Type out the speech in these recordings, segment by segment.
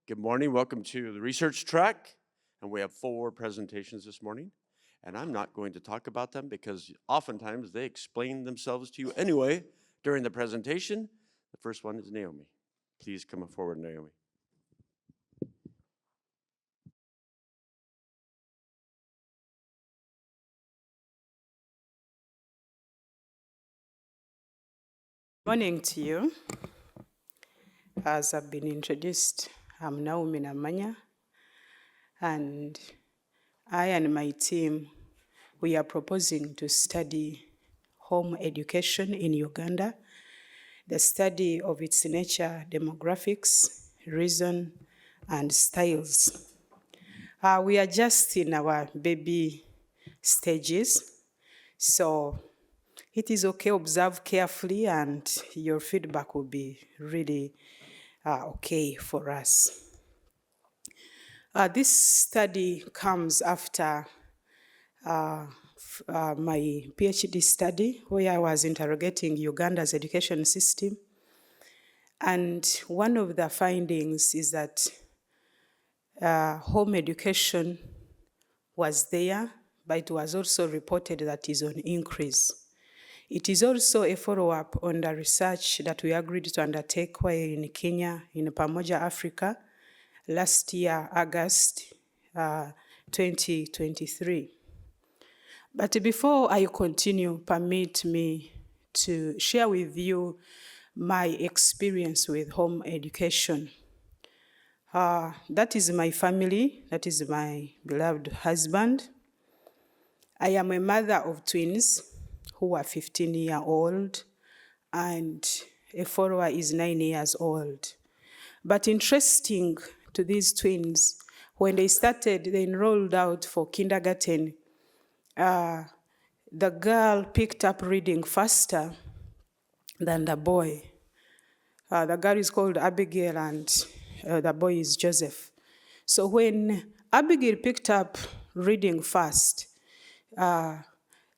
Good morning. Welcome to the research track. And we have 4 presentations this morning. And I'm not going to talk about them because oftentimes they explain themselves to you anyway during the presentation. The first one is Naomi. Please come forward, Naomi. Morning to you. As I've been introduced, I'm Naomi Namanya, and I and my team, we are proposing to study home education in Uganda, the study of its nature, demographics, reason, and styles. We are just in our baby stages, so it is okay, observe carefully, and your feedback will be really okay for us. This study comes after my PhD study, where I was interrogating Uganda's education system. And one of the findings is that home education was there, but it was also reported that is on increase. It is also a follow-up on the research that we agreed to undertake while in Kenya, in Pamoja, Africa, last year, August 2023. But before I continue, permit me to share with you my experience with home education. That is my family, that is my beloved husband. I am a mother of twins who are 15-year-old, and a follower is 9 years old. But interesting to these twins, when they enrolled out for kindergarten, the girl picked up reading faster than the boy. The girl is called Abigail and the boy is Joseph. So when Abigail picked up reading fast,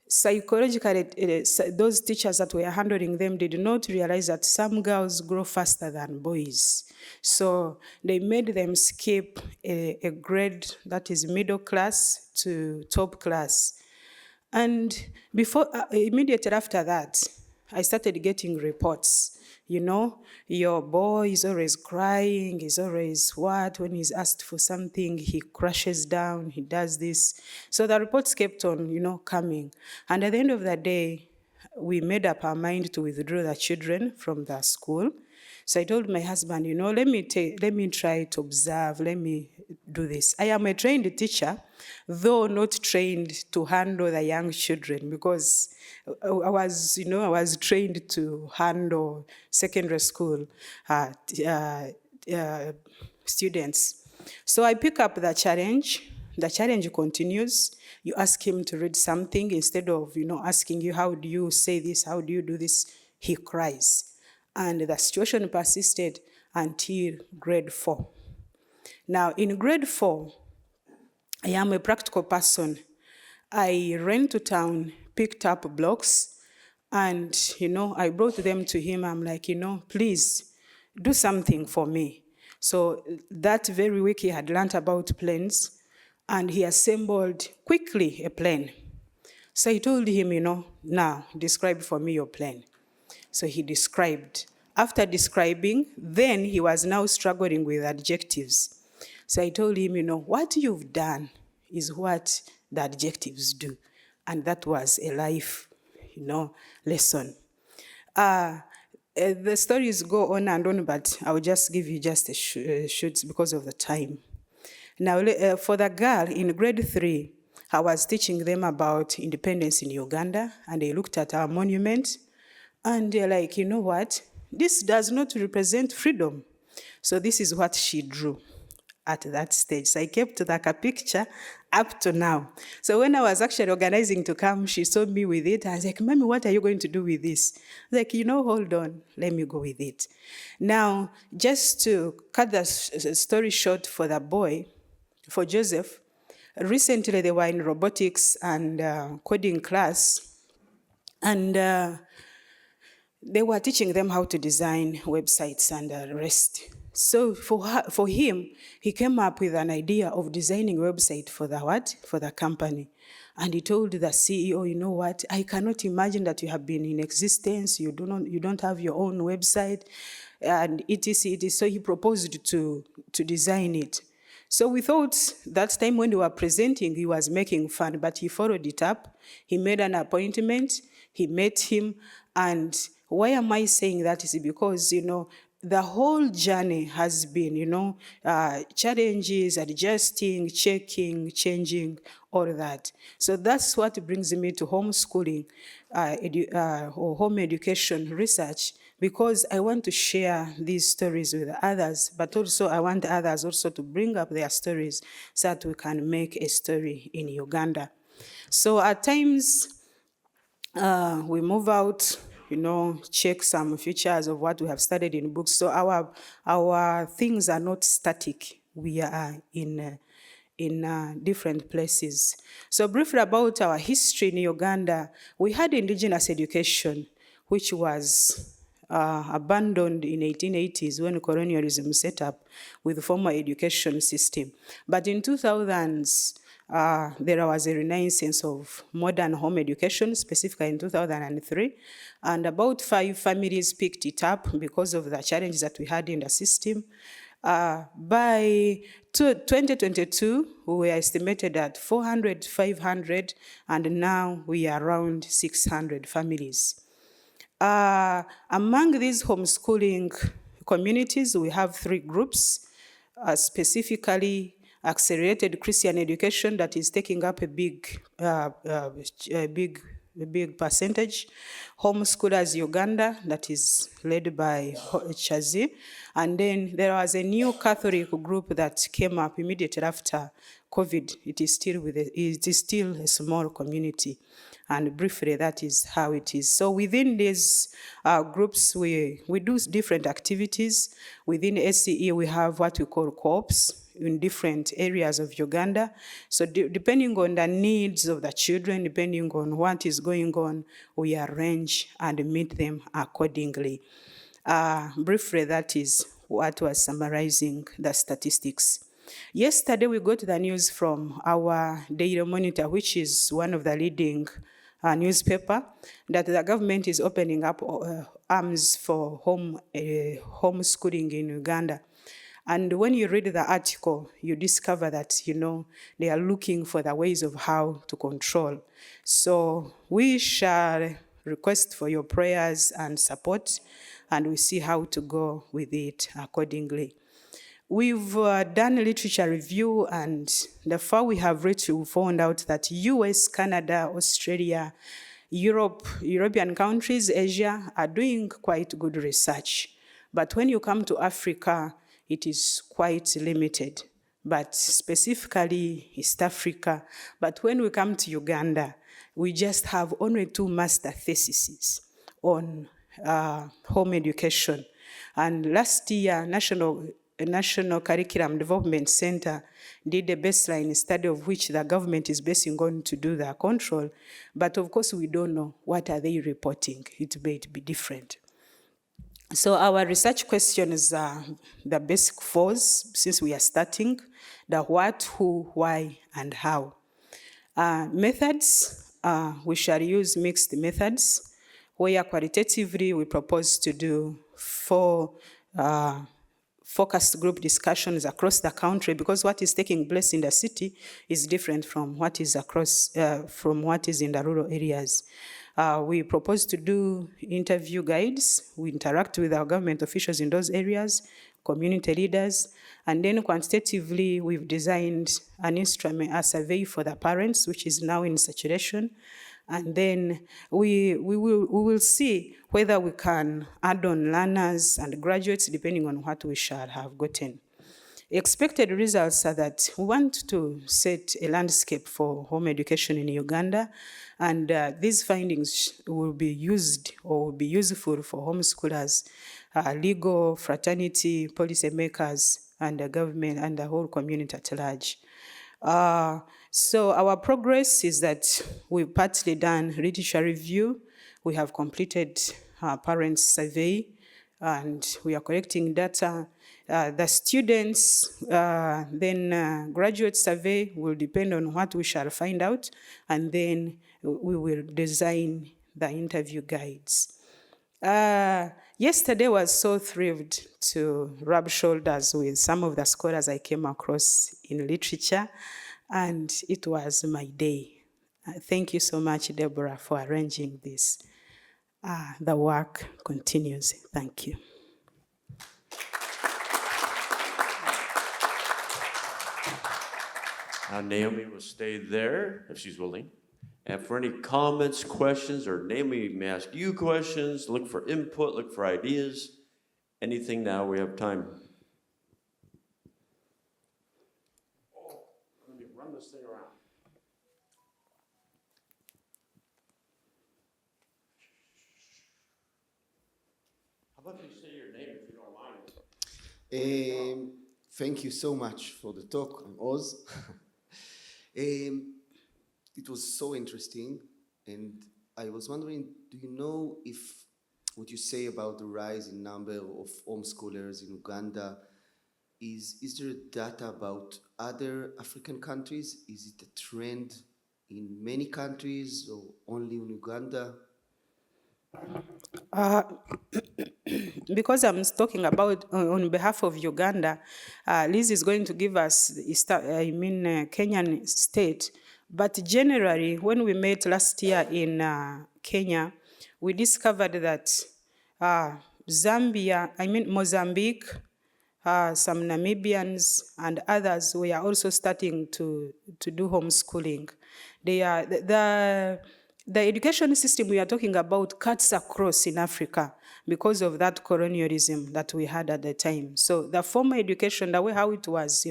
psychologically, those teachers that were handling them did not realize that some girls grow faster than boys. So they made them skip a grade that is middle class to top class. And immediately after that, I started getting reports. You know, your boy is always crying, he's always when he's asked for something, he crashes down, he does this. So the reports kept on, coming. And at the end of the day, we made up our mind to withdraw the children from the school. So I told my husband, let me try to observe, let me do this. I am a trained teacher, though not trained to handle the young children, because I was trained to handle secondary school students. So I pick up the challenge. The challenge continues. You ask him to read something, instead of asking you, how do you say this, how do you do this, he cries. And the situation persisted until grade 4. Now, in grade 4, I am a practical person. I ran to town, picked up blocks, and, I brought them to him. I'm like, please do something for me. So that very week he had learned about planes, and he assembled quickly a plane. So I told him, now describe for me your plane. So he described. After describing, then he was now struggling with adjectives. So I told him, what you've done is what the adjectives do. And that was a life, lesson. The stories go on and on, but I'll just give you just a shoot because of the time. Now, for the girl in grade 3, I was teaching them about independence in Uganda, and they looked at our monument, and they're like, you know what? This does not represent freedom. So this is what she drew at that stage. So I kept the picture up to now. So when I was actually organizing to come, she saw me with it. I was like, Mommy, what are you going to do with this? I was like, hold on, let me go with it. Now, just to cut the story short for the boy, for Joseph, recently they were in robotics and coding class, and they were teaching them how to design websites and the rest. So for him, he came up with an idea of designing a website for the company. And he told the CEO, you know what, I cannot imagine that you have been in existence, you don't have your own website, and etc. So he proposed to design it. So we thought that time when we were presenting, he was making fun, but he followed it up. He made an appointment, he met him, and why am I saying that is because, the whole journey has been, challenges, adjusting, checking, changing, all that. So that's what brings me to homeschooling or home education research, because I want to share these stories with others, but also I want others also to bring up their stories so that we can make a story in Uganda. So at times, we move out, check some features of what we have studied in books. So our things are not static. We are in different places. So briefly about our history in Uganda, we had indigenous education, which was abandoned in 1880s when colonialism set up with the formal education system. But in 2000s, there was a renaissance of modern home education, specifically in 2003, and about 5 families picked it up because of the challenges that we had in the system. By 2022, we were estimated at 400, 500, and now we are around 600 families. Among these homeschooling communities, we have 3 groups, specifically accelerated Christian education that is taking up a big percentage. Homeschoolers Uganda, that is led by Chazi. And then there was a new Catholic group that came up immediately after COVID. It is still a small community. And briefly, that is how it is. So within these groups, we do different activities. Within SCE, we have what we call co-ops in different areas of Uganda. So depending on the needs of the children, depending on what is going on, we arrange and meet them accordingly. Briefly, that is what was summarizing the statistics. Yesterday, we got the news from our Daily Monitor, which is one of the leading newspaper, that the government is opening up arms for homeschooling in Uganda. And when you read the article, you discover that, they are looking for the ways of how to control. So we shall request for your prayers and support, and we see how to go with it accordingly. We've done a literature review, and the far we have reached, we found out that US, Canada, Australia, European countries, Asia are doing quite good research. But when you come to Africa, it is quite limited, but specifically East Africa. But when we come to Uganda, we just have only 2 master theses on home education. And last year, National Curriculum Development Center did a baseline study of which the government is basing on to do the control. But of course, we don't know what are they reporting. It may be different. So our research questions are the basic 4, since we are starting: the what, who, why, and how. Methods, we shall use mixed methods, where qualitatively we propose to do 4 focused group discussions across the country, because what is taking place in the city is different from what is in the rural areas. We propose to do interview guides. We interact with our government officials in those areas, community leaders, and then quantitatively we've designed an instrument, a survey for the parents, which is now in saturation. And then we will see whether we can add on learners and graduates depending on what we shall have gotten. Expected results are that we want to set a landscape for home education in Uganda, and these findings will be used or will be useful for homeschoolers, legal, fraternity, policymakers, and the government and the whole community at large. So our progress is that we've partly done literature review. We have completed parents survey, and we are collecting data. The students, then graduate survey will depend on what we shall find out, and then we will design the interview guides. Yesterday was so thrilled to rub shoulders with some of the scholars I came across in literature, and it was my day. Thank you so much, Deborah, for arranging this. The work continues. Thank you. Naomi will stay there if she's willing. And for any comments, questions, or Naomi may ask you questions, look for input, look for ideas, anything now, we have time. Oh, let me run this thing around. How about you say your name if you don't mind? Thank you so much for the talk. I'm Oz. It was so interesting, and I was wondering, do you know if what you say about the rise in number of homeschoolers in Uganda, is there data about other African countries? Is it a trend in many countries or only in Uganda? Because I'm talking about on behalf of Uganda, Liz is going to give us Kenyan state. But generally, when we met last year in Kenya, we discovered that Mozambique, some Namibians and others, we are also starting to do homeschooling. They are the education system we are talking about cuts across in Africa because of that colonialism that we had at the time. So the formal education, the way how it was,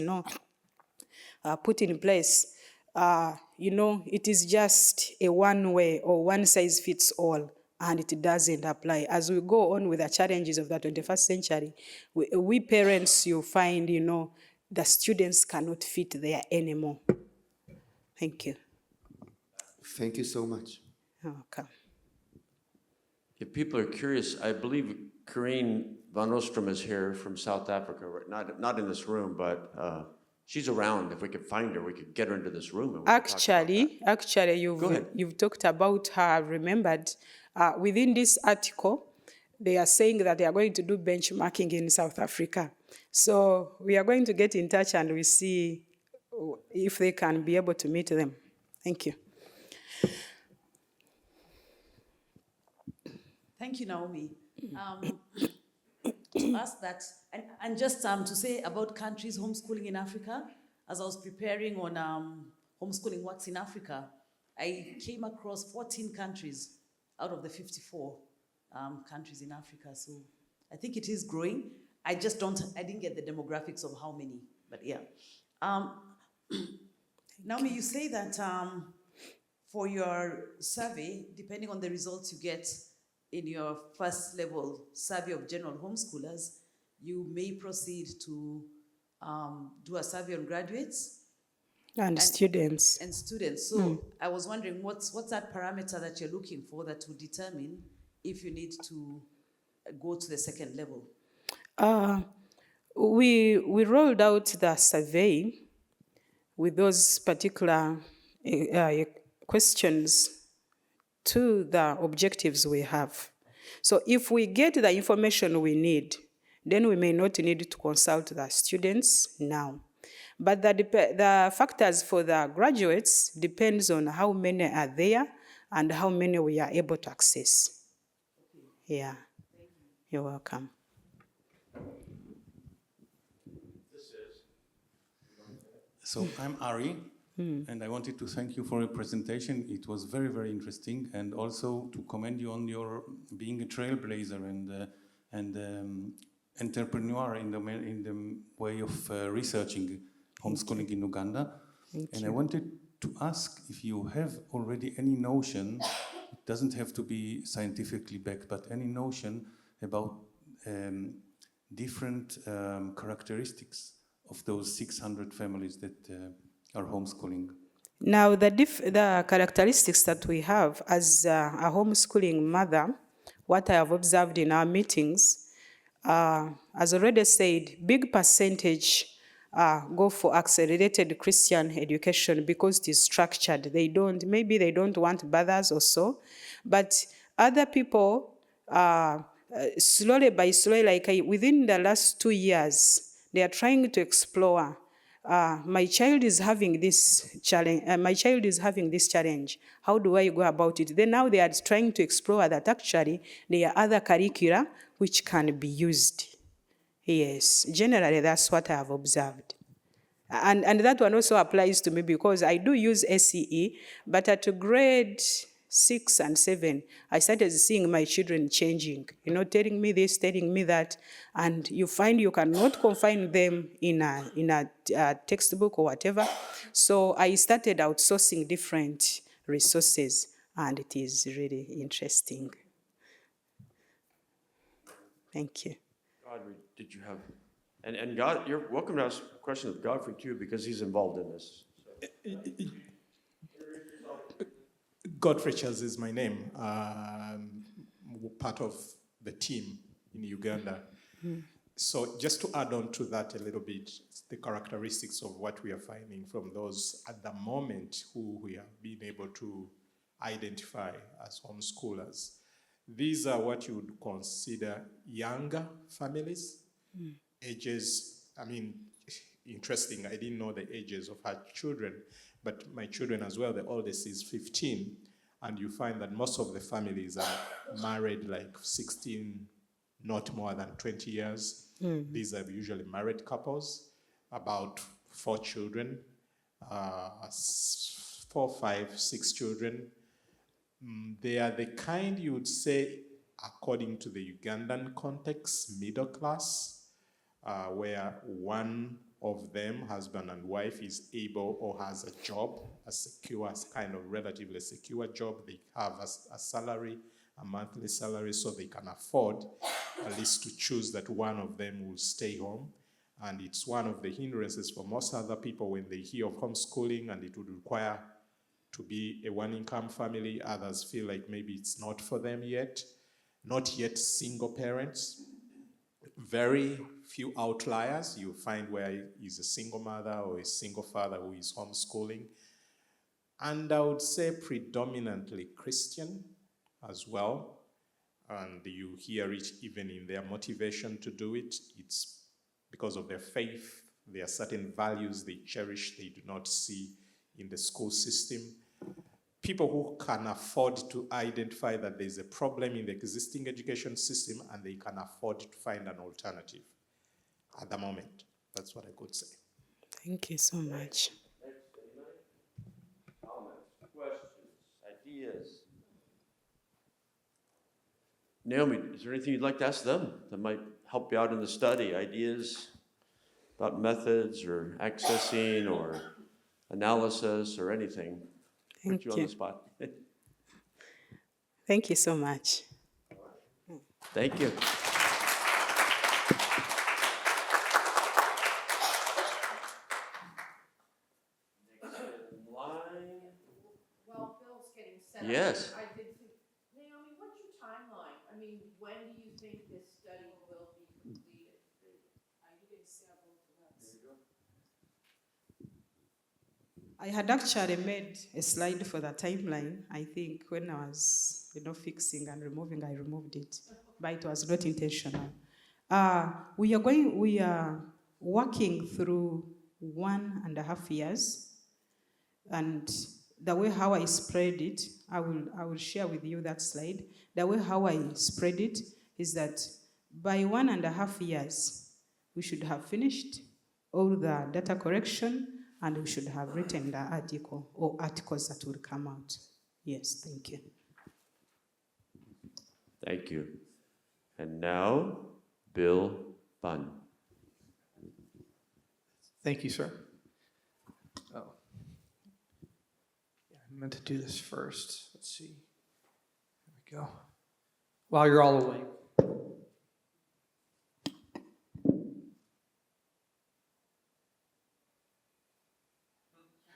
put in place, it is just a one way or one size fits all, and it doesn't apply. As we go on with the challenges of the 21st century, we parents, you find, the students cannot fit there anymore. Thank you. Thank you so much. Okay. If people are curious, I believe Corinne Van Ostrom is here from South Africa, not in this room, but she's around. If we could find her, we could get her into this room. And Actually, Go ahead. you've talked about her, remembered. Within this article, they are saying that they are going to do benchmarking in South Africa. So we are going to get in touch and we see if they can be able to meet them. Thank you. Thank you, Naomi. To ask that, and just to say about countries homeschooling in Africa, as I was preparing on homeschooling works in Africa, I came across 14 countries out of the 54 countries in Africa. So I think it is growing. I didn't get the demographics of how many, but yeah. Naomi, you say that for your survey, depending on the results you get in your first level survey of general homeschoolers, you may proceed to do a survey on graduates And students. And students. So I was wondering, what's that parameter that you're looking for that will determine if you need to go to the second level? We rolled out the survey with those particular questions to the objectives we have. So if we get the information we need, then we may not need to consult the students now. But the factors for the graduates depends on how many are there and how many we are able to access. Yeah, you're welcome. So I'm Ari, and I wanted to thank you for your presentation. It was very, very interesting, and also to commend you on your being a trailblazer and entrepreneur in the way of researching homeschooling in Uganda. And I wanted to ask if you have already any notion, it doesn't have to be scientifically backed, but any notion about different characteristics of those 600 families that are homeschooling. Now, the characteristics that we have as a homeschooling mother, what I have observed in our meetings, as already said, big percentage go for accelerated Christian education because it is structured. Maybe they don't want brothers or so, but other people, slowly by slowly, within the last 2 years, they are trying to explore. My child is having this challenge. How do I go about it? Then now they are trying to explore that actually there are other curricula which can be used. Yes, generally that's what I have observed. And that one also applies to me because I do use SEE, but at grade 6 and 7, I started seeing my children changing, telling me this, telling me that, and you find you cannot confine them in a textbook or whatever. So I started outsourcing different resources, and it is really interesting. Thank you. Godfrey, did you have, and God, you're welcome to ask a question of Godfrey too, because he's involved in this. Godfrey is my name, part of the team in Uganda. So just to add on to that a little bit, the characteristics of what we are finding from those at the moment who we have been able to identify as homeschoolers. These are what you would consider younger families, ages, interesting, I didn't know the ages of her children, but my children as well, the oldest is 15, and you find that most of the families are married like 16, not more than 20 years. These are usually married couples, about 4 children, 4, 5, 6 children. They are the kind you would say, according to the Ugandan context, middle class, where one of them, husband and wife, is able or has a job, a secure, kind of relatively secure job. They have a salary, a monthly salary, so they can afford at least to choose that one of them will stay home. And it's one of the hindrances for most other people when they hear of homeschooling and it would require to be a one-income family. Others feel like maybe it's not for them yet. Not yet single parents. Very few outliers you find where is a single mother or a single father who is homeschooling. And I would say predominantly Christian as well. And you hear it even in their motivation to do it. It's because of their faith. There are certain values they cherish, they do not see in the school system. People who can afford to identify that there's a problem in the existing education system and they can afford to find an alternative at the moment. That's what I could say. Thank you so much. Comments, questions, ideas? Naomi, is there anything you'd like to ask them that might help you out in the study? Ideas about methods or accessing or analysis or anything? Thank Put you on you. the spot. Thank you so much. Thank you. While Bill's getting set up, Yes. I did think, Naomi, what's your timeline? I mean, when do you think this study will be completed? You did several months. I had actually made a slide for the timeline. I think when I was, fixing and removing, I removed it, but it was not intentional. We are working through 1.5 years, and the way how I spread it, I will share with you that slide. The way how I spread it is that by 1.5 years, we should have finished all the data correction, and we should have written the article or articles that will come out. Yes, thank you. Thank you. And now, Bill Bunn. Thank you, sir. Oh. Yeah, I meant to do this first. Let's see. There we go. While you're all awake.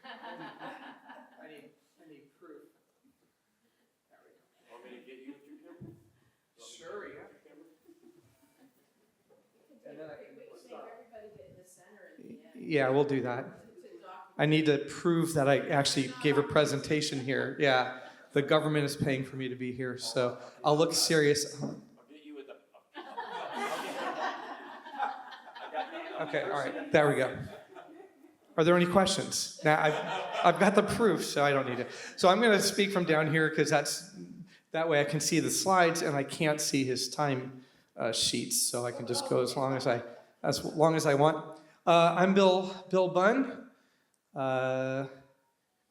I need proof. There we go. Want me to get you your camera? Sure, yeah. Yeah, we'll do that. I need to prove that I actually gave a presentation here. Yeah, the government is paying for me to be here, so I'll look serious. Okay, all right, there we go. Are there any questions? Now, I've got the proof, so I don't need it. So I'm going to speak from down here because that way I can see the slides and I can't see his time sheets, so I can just go as long as I want. I'm Bill Bunn. I'm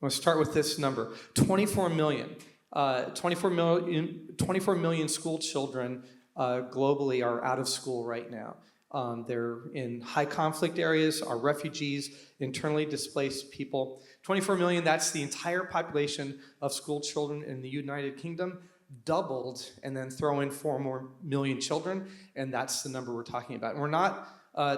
going to start with this number: 24 million. 24 million school children globally are out of school right now. They're in high conflict areas, are refugees, internally displaced people. 24 million, that's the entire population of school children in the United Kingdom, doubled, and then throw in 4 more million children, and that's the number we're talking about. And we're not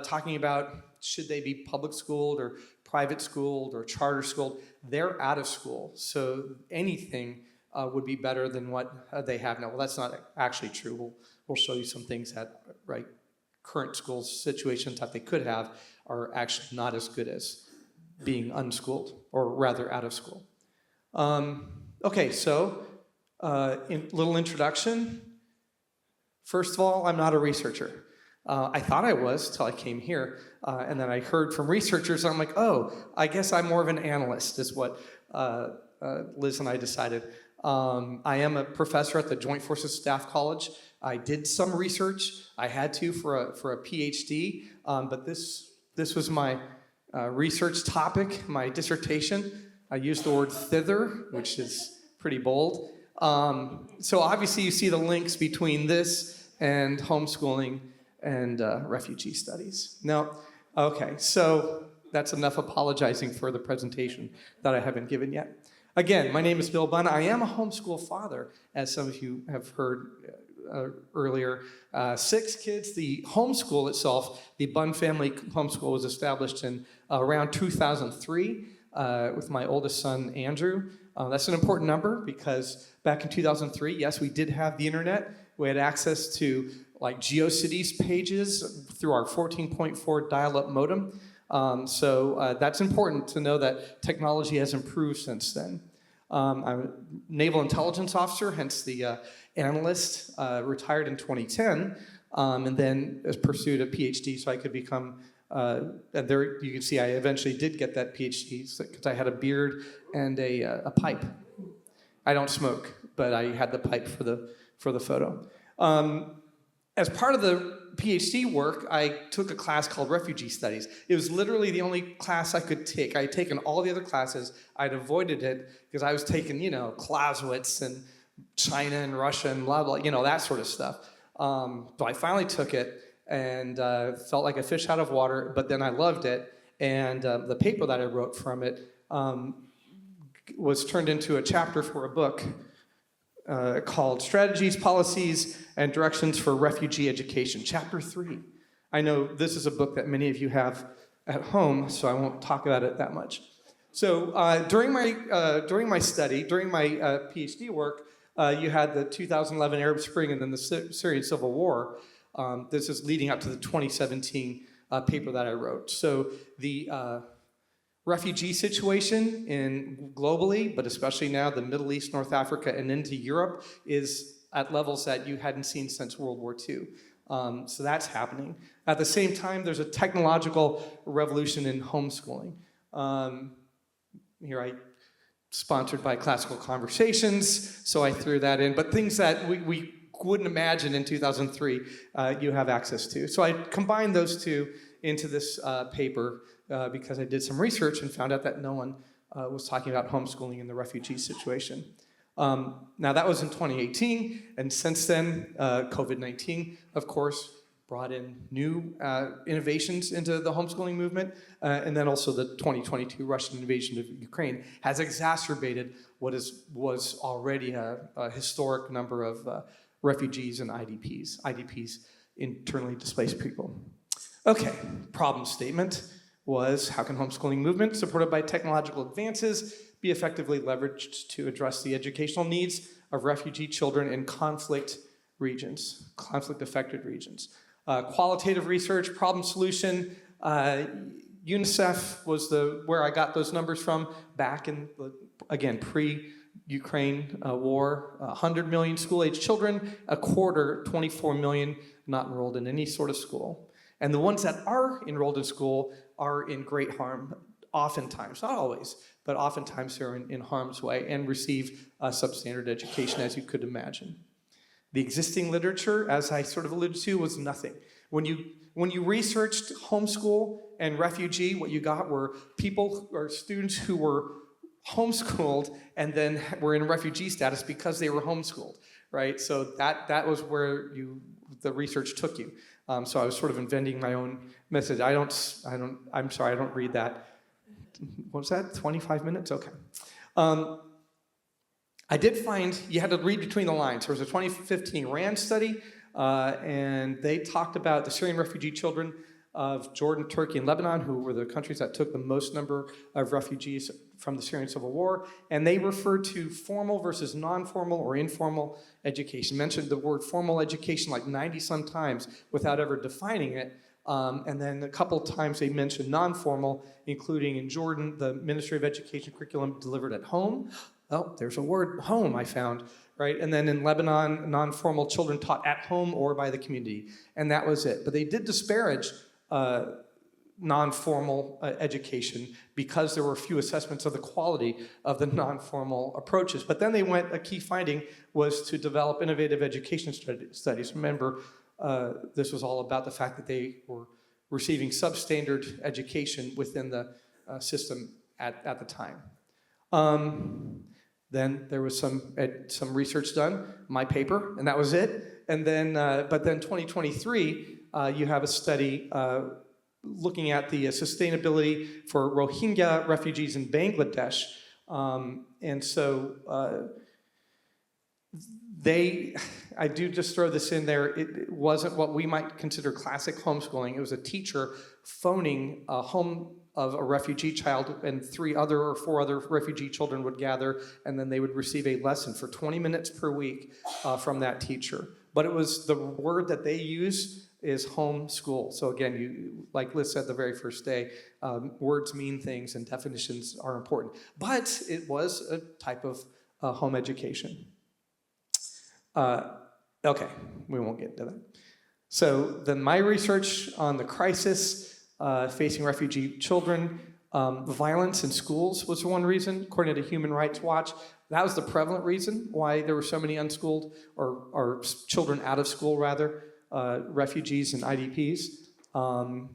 talking about should they be public schooled or private schooled or charter schooled. They're out of school, so anything would be better than what they have now. Well, that's not actually true. We'll show you some things that, right, current school situations that they could have are actually not as good as being unschooled, or rather out of school. Okay, so little introduction. First of all, I'm not a researcher. I thought I was till I came here, and then I heard from researchers, and I'm like, oh, I guess I'm more of an analyst, is what Liz and I decided. I am a professor at the Joint Forces Staff College. I did some research. I had to for a PhD, but this was my research topic, my dissertation. I used the word thither, which is pretty bold. So obviously you see the links between this and homeschooling and refugee studies. Now, okay, so that's enough apologizing for the presentation that I haven't given yet. Again, my name is Bill Bunn. I am a homeschool father, as some of you have heard earlier. 6 kids. The homeschool itself, the Bunn family homeschool, was established in around 2003 with my oldest son, Andrew. That's an important number because back in 2003, yes, we did have the internet. We had access to like GeoCities pages through our 14.4 dial-up modem. So that's important to know that technology has improved since then. I'm a naval intelligence officer, hence the analyst, retired in 2010, and then pursued a PhD so I could become, and there you can see I eventually did get that PhD because I had a beard and a pipe. I don't smoke, but I had the pipe for the photo. As part of the PhD work, I took a class called Refugee Studies. It was literally the only class I could take. I had taken all the other classes. I'd avoided it because I was taking, Clausewitz and China and Russia and blah, blah, that sort of stuff. So I finally took it and felt like a fish out of water, but then I loved it. And the paper that I wrote from it was turned into a chapter for a book called Strategies, Policies, and Directions for Refugee Education, Chapter 3. I know this is a book that many of you have at home, so I won't talk about it that much. So during my study, during my PhD work, you had the 2011 Arab Spring and then the Syrian Civil War. This is leading up to the 2017 paper that I wrote. So the refugee situation globally, but especially now the Middle East, North Africa, and into Europe is at levels that you hadn't seen since World War II. So that's happening. At the same time, there's a technological revolution in homeschooling. Here I sponsored by Classical Conversations, so I threw that in. But things that we wouldn't imagine in 2003, you have access to. So I combined those two into this paper because I did some research and found out that no one was talking about homeschooling in the refugee situation. Now that was in 2018, and since then, COVID-19, of course, brought in new innovations into the homeschooling movement, and then also the 2022 Russian invasion of Ukraine has exacerbated what was already a historic number of refugees and IDPs, internally displaced people. Okay, problem statement was, how can homeschooling movement supported by technological advances be effectively leveraged to address the educational needs of refugee children in conflict-affected regions? Qualitative research, problem solution, UNICEF was where I got those numbers from back in, again, pre-Ukraine war. 100 million school-age children, a quarter, 24 million, not enrolled in any sort of school. And the ones that are enrolled in school are in great harm, oftentimes, not always, but oftentimes they're in harm's way and receive substandard education, as you could imagine. The existing literature, as I sort of alluded to, was nothing. When you researched homeschool and refugee, what you got were people or students who were homeschooled and then were in refugee status because they were homeschooled, right? So that was where the research took you. So I was sort of inventing my own method. I'm sorry, I don't read that. What was that, 25 minutes? Okay. I did find you had to read between the lines. There was a 2015 RAND study, and they talked about the Syrian refugee children of Jordan, Turkey, and Lebanon, who were the countries that took the most number of refugees from the Syrian civil war, and they referred to formal versus non-formal or informal education. Mentioned the word formal education like 90-some times without ever defining it, and then a couple times they mentioned non-formal, including in Jordan, the Ministry of Education curriculum delivered at home. Oh, there's a word, home, I found, right? And then in Lebanon, non-formal children taught at home or by the community, and that was it. But they did disparage non-formal education because there were few assessments of the quality of the non-formal approaches. But then a key finding was to develop innovative education studies. Remember, this was all about the fact that they were receiving substandard education within the system at the time. Then there was some research done, my paper, and that was it. And then, but then 2023, you have a study looking at the sustainability for Rohingya refugees in Bangladesh. And so I do just throw this in there, it wasn't what we might consider classic homeschooling. It was a teacher phoning a home of a refugee child, and 3 or 4 other refugee children would gather, and then they would receive a lesson for 20 minutes per week from that teacher. But it was the word that they use is homeschool. So again, like Liz said the very first day, words mean things and definitions are important. But it was a type of home education. Okay, we won't get into that. So then my research on the crisis facing refugee children, violence in schools was one reason, according to Human Rights Watch. That was the prevalent reason why there were so many unschooled, or children out of school rather, refugees and IDPs.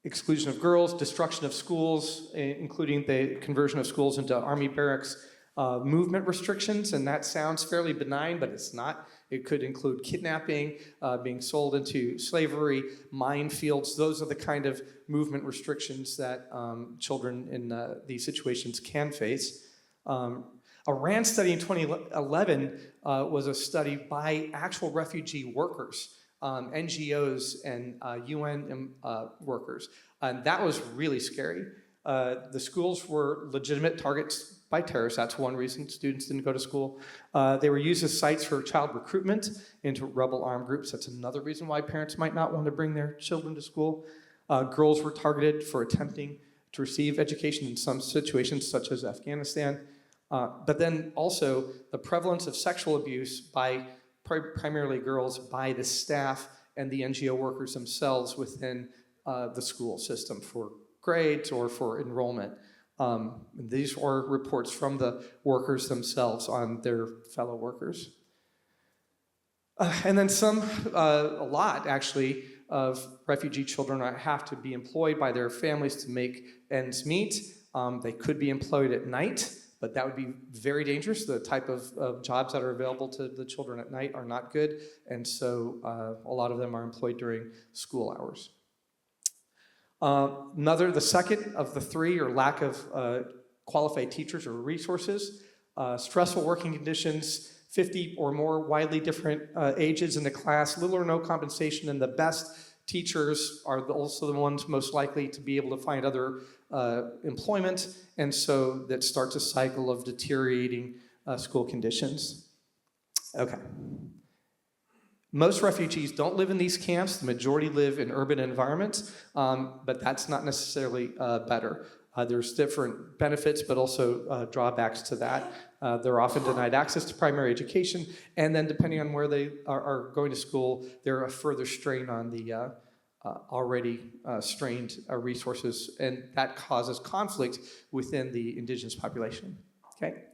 Exclusion of girls, destruction of schools, including the conversion of schools into army barracks, movement restrictions, and that sounds fairly benign, but it's not. It could include kidnapping, being sold into slavery, minefields. Those are the kind of movement restrictions that children in these situations can face. A RAND study in 2011 was a study by actual refugee workers, NGOs and UN workers, and that was really scary. The schools were legitimate targets by terrorists. That's one reason students didn't go to school. They were used as sites for child recruitment into rebel armed groups. That's another reason why parents might not want to bring their children to school. Girls were targeted for attempting to receive education in some situations, such as Afghanistan. But then also the prevalence of sexual abuse by primarily girls by the staff and the NGO workers themselves within the school system for grades or for enrollment. These are reports from the workers themselves on their fellow workers. And then a lot actually, of refugee children have to be employed by their families to make ends meet. They could be employed at night, but that would be very dangerous. The type of jobs that are available to the children at night are not good, and so a lot of them are employed during school hours. The second of the 3 are lack of qualified teachers or resources, stressful working conditions, 50 or more widely different ages in the class, little or no compensation, and the best teachers are also the ones most likely to be able to find other employment, and so that starts a cycle of deteriorating school conditions. Okay. Most refugees don't live in these camps. The majority live in urban environments, but that's not necessarily better. There's different benefits, but also drawbacks to that. They're often denied access to primary education, and then depending on where they are going to school, they're a further strain on the already strained resources, and that causes conflict within the indigenous population. Okay.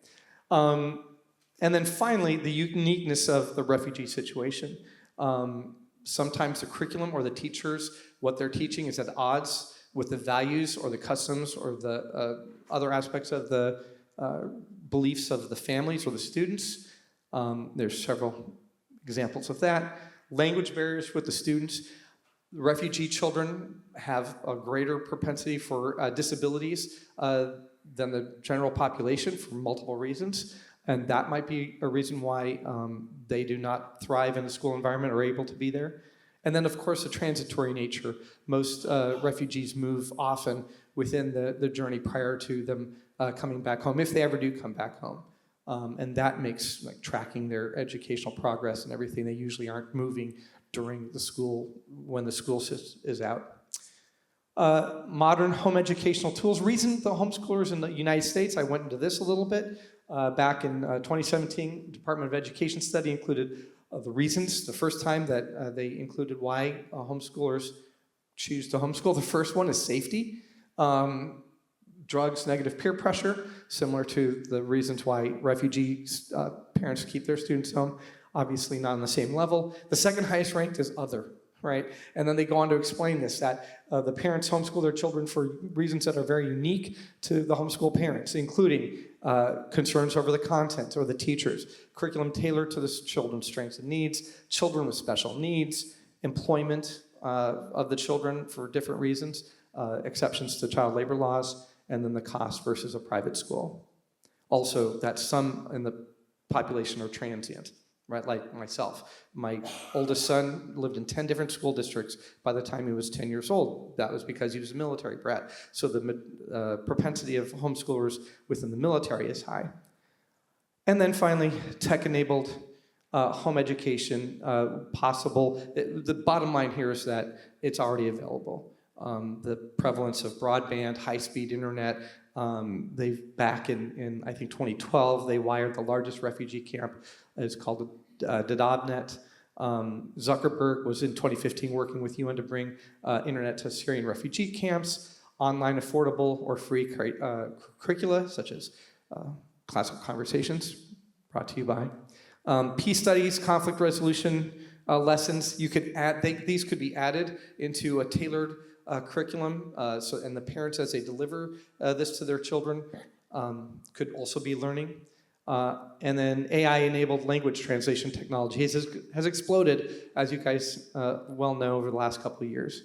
And then finally, the uniqueness of the refugee situation. Sometimes the curriculum or the teachers, what they're teaching is at odds with the values or the customs or the other aspects of the beliefs of the families or the students. There's several examples of that. Language barriers with the students. Refugee children have a greater propensity for disabilities than the general population for multiple reasons. And that might be a reason why they do not thrive in the school environment or are able to be there. And then, of course, the transitory nature. Most refugees move often within the journey prior to them coming back home, if they ever do come back home. And that makes like tracking their educational progress and everything. They usually aren't moving during the school, when the school is out. Modern home educational tools. Reason the homeschoolers in the United States, I went into this a little bit. Back in 2017, Department of Education study included the reasons, the first time that they included why homeschoolers choose to homeschool. The first one is safety. Drugs, negative peer pressure, similar to the reasons why refugee parents keep their students home. Obviously not on the same level. The second highest ranked is other, right? And then they go on to explain this, that the parents homeschool their children for reasons that are very unique to the homeschool parents, including concerns over the content or the teachers, curriculum tailored to the children's strengths and needs, children with special needs, employment of the children for different reasons, exceptions to child labor laws, and then the cost versus a private school. Also, that some in the population are transient, right? Like myself. My oldest son lived in 10 different school districts by the time he was 10 years old. That was because he was a military brat. So the propensity of homeschoolers within the military is high. And then finally, tech-enabled home education possible. The bottom line here is that it's already available. The prevalence of broadband, high-speed internet. Back in I think 2012, they wired the largest refugee camp. It's called Dadabnet. Zuckerberg was in 2015 working with UN to bring internet to Syrian refugee camps, online affordable or free curricula, such as Classical Conversations, brought to you by. Peace studies, conflict resolution lessons, you could add, these could be added into a tailored curriculum, and the parents, as they deliver this to their children, could also be learning. And then AI-enabled language translation technology has exploded, as you guys well know, over the last couple of years.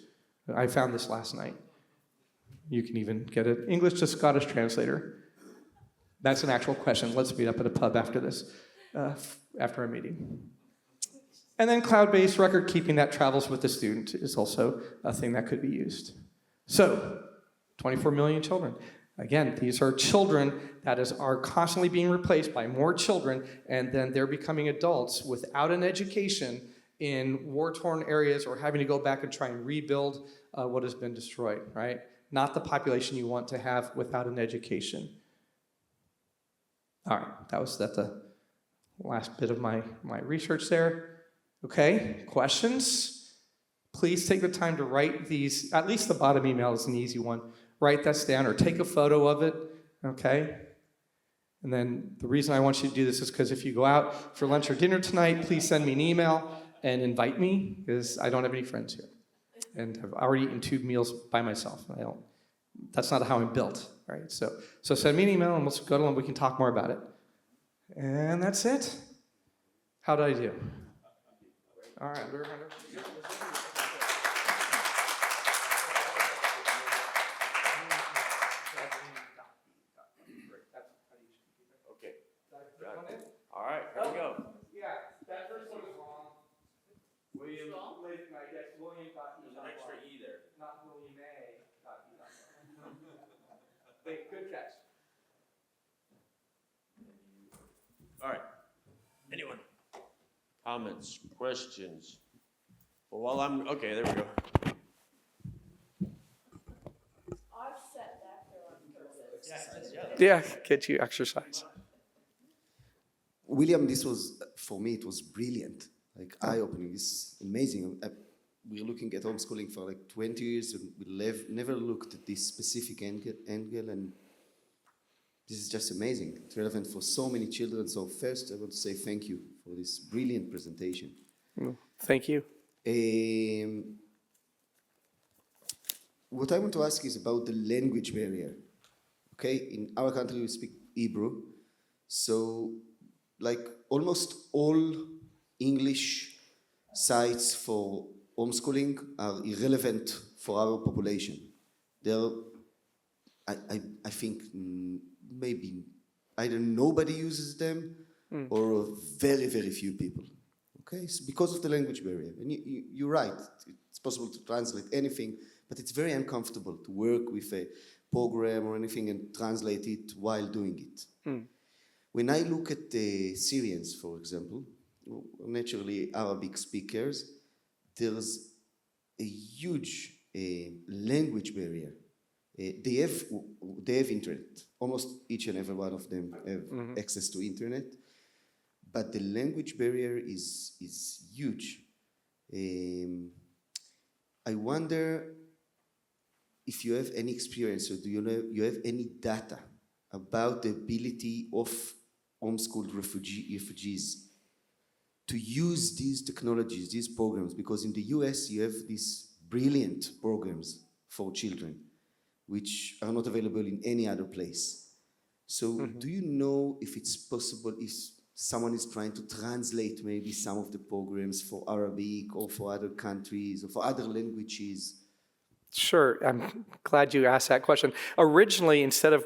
I found this last night. You can even get an English to Scottish translator. That's an actual question. Let's meet up at a pub after this, after our meeting. And then cloud-based record keeping that travels with the student is also a thing that could be used. So, 24 million children. Again, these are children that are constantly being replaced by more children, and then they're becoming adults without an education in war-torn areas or having to go back and try and rebuild what has been destroyed, right? Not the population you want to have without an education. All right, that was the last bit of my research there. Okay, questions? Please take the time to write these. At least the bottom email is an easy one. Write that down or take a photo of it, okay? And then the reason I want you to do this is because if you go out for lunch or dinner tonight, please send me an email and invite me, because I don't have any friends here. And I've already eaten 2 meals by myself. That's not how I'm built, right? So send me an email and we'll go to lunch, we can talk more about it. And that's it. How did I do? All right, we're going to... All right, here we go. Yeah, that first one is wrong. William, I guess William got There's an extra E there. not William A. Wait, good catch. All right. Anyone? comments, questions? Well, while okay, there we go. I've sat back there on purpose. Yeah, get you exercise. William, this was, for me, it was brilliant, like eye-opening. This is amazing. We're looking at homeschooling for like 20 years, and we never looked at this specific angle, and this is just amazing. It's relevant for so many children. So first, I want to say thank you for this brilliant presentation. Thank you. What I want to ask is about the language barrier. Okay, in our country we speak Hebrew, so like almost all English sites for homeschooling are irrelevant for our population. I think maybe either nobody uses them or very, very few people. Okay, so because of the language barrier. And you're right, it's possible to translate anything, but it's very uncomfortable to work with a program or anything and translate it while doing it. When I look at the Syrians, for example, naturally Arabic speakers, there's a huge language barrier. They have internet. Almost each and every one of them have access to internet, but the language barrier is huge. I wonder if you have any experience, or do you have any data about the ability of homeschooled refugees to use these technologies, these programs, because in the US you have these brilliant programs for children which are not available in any other place. So do you know if it's possible, if someone is trying to translate maybe some of the programs for Arabic or for other countries or for other languages? Sure, I'm glad you asked that question. Originally, instead of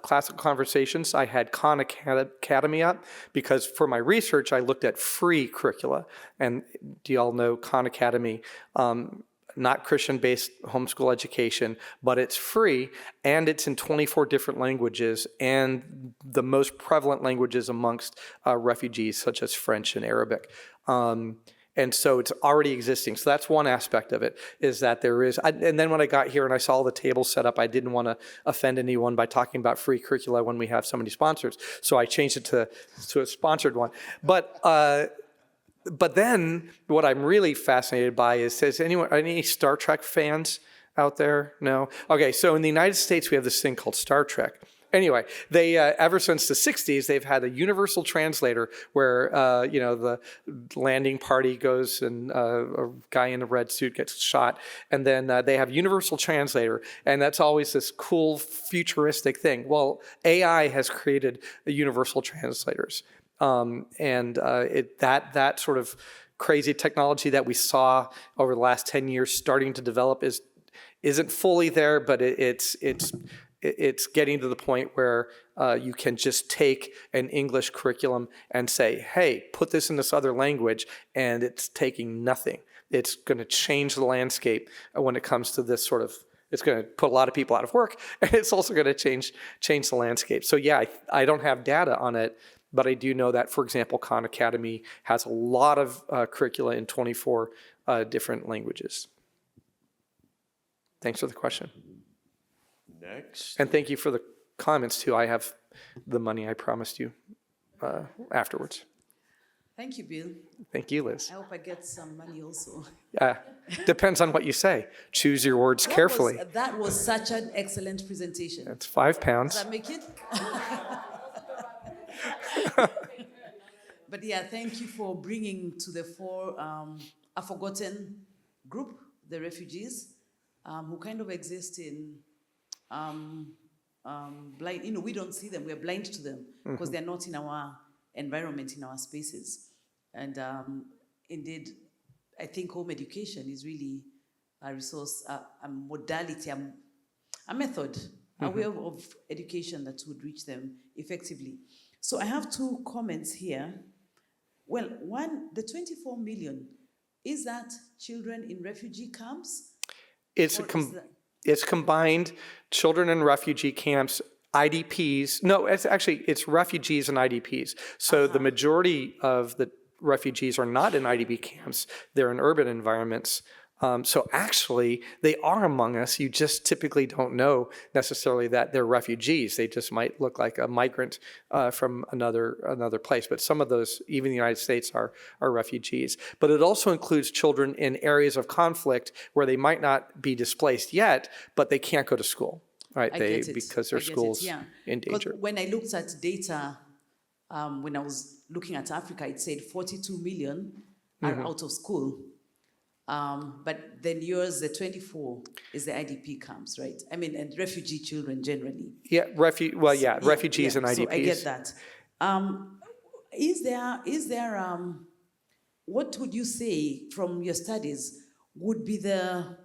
Classical Conversations, I had Khan Academy up because for my research, I looked at free curricula. And do you all know Khan Academy? Not Christian-based homeschool education, but it's free and it's in 24 different languages and the most prevalent languages amongst refugees, such as French and Arabic. And so it's already existing. So that's one aspect of it, is that there is, and then when I got here and I saw the table set up, I didn't want to offend anyone by talking about free curricula when we have so many sponsors. So I changed it to a sponsored one. But then what I'm really fascinated by is, any Star Trek fans out there? No? Okay, so in the United States, we have this thing called Star Trek. Anyway, they ever since the 60s, they've had a universal translator where, the landing party goes and a guy in a red suit gets shot. And then they have universal translator. And that's always this cool futuristic thing. Well, AI has created universal translators. That sort of crazy technology that we saw over the last 10 years starting to develop isn't fully there, but it's getting to the point where you can just take an English curriculum and say, hey, put this in this other language, and it's taking nothing. It's going to change the landscape when it comes to this sort of, it's going to put a lot of people out of work, and it's also going to change the landscape. So yeah, I don't have data on it, but I do know that, for example, Khan Academy has a lot of curricula in 24 different languages. Thanks for the question. Next. And thank you for the comments, too. I have the money I promised you afterwards. Thank you, Bill. Thank you, Liz. I hope I get some money also. Depends on what you say. Choose your words carefully. That was such an excellent presentation. That's £5. Does that make it? But yeah, thank you for bringing to the fore a forgotten group, the refugees, who kind of exist in blind. We don't see them. We're blind to them because they're not in our environment, in our spaces. And indeed, I think home education is really a resource, a modality, a method, a way of education that would reach them effectively. So I have two comments here. Well, one, the 24 million, is that children in refugee camps? It's combined children in refugee camps, IDPs. No, it's refugees and IDPs. So the majority of the refugees are not in IDP camps. They're in urban environments. So actually, they are among us. You just typically don't know necessarily that they're refugees. They just might look like a migrant from another place. But some of those, even in the United States, are refugees. But it also includes children in areas of conflict where they might not be displaced yet, but they can't go to school, right? I get it. Because their I get it, schools yeah. in 'Cause danger. when I looked at data, when I was looking at Africa, it said 42 million are out of school. But then yours, the 24, is the IDP camps, right? I mean, and refugee children generally. Yeah, refugees and IDPs. So I get that. Is there what would you say from your studies would be the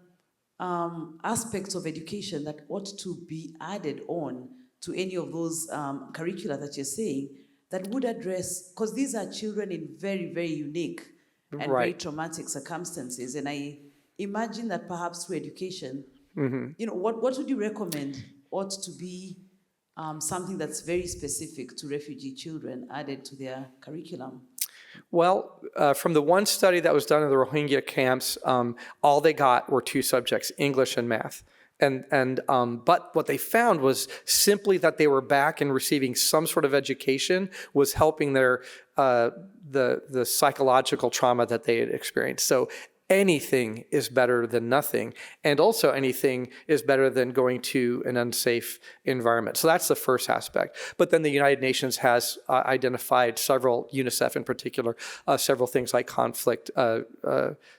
aspects of education that ought to be added on to any of those curricula that you're saying that would address, because these are children in very, very unique and very Right. traumatic circumstances, and I imagine that perhaps through education, what would you recommend ought to be something that's very specific to refugee children added to their curriculum? Well, from the one study that was done in the Rohingya camps, all they got were 2 subjects, English and math. But what they found was simply that they were back and receiving some sort of education was helping their the psychological trauma that they had experienced. So anything is better than nothing. And also anything is better than going to an unsafe environment. So that's the first aspect. But then the United Nations has identified several, UNICEF in particular, several things like conflict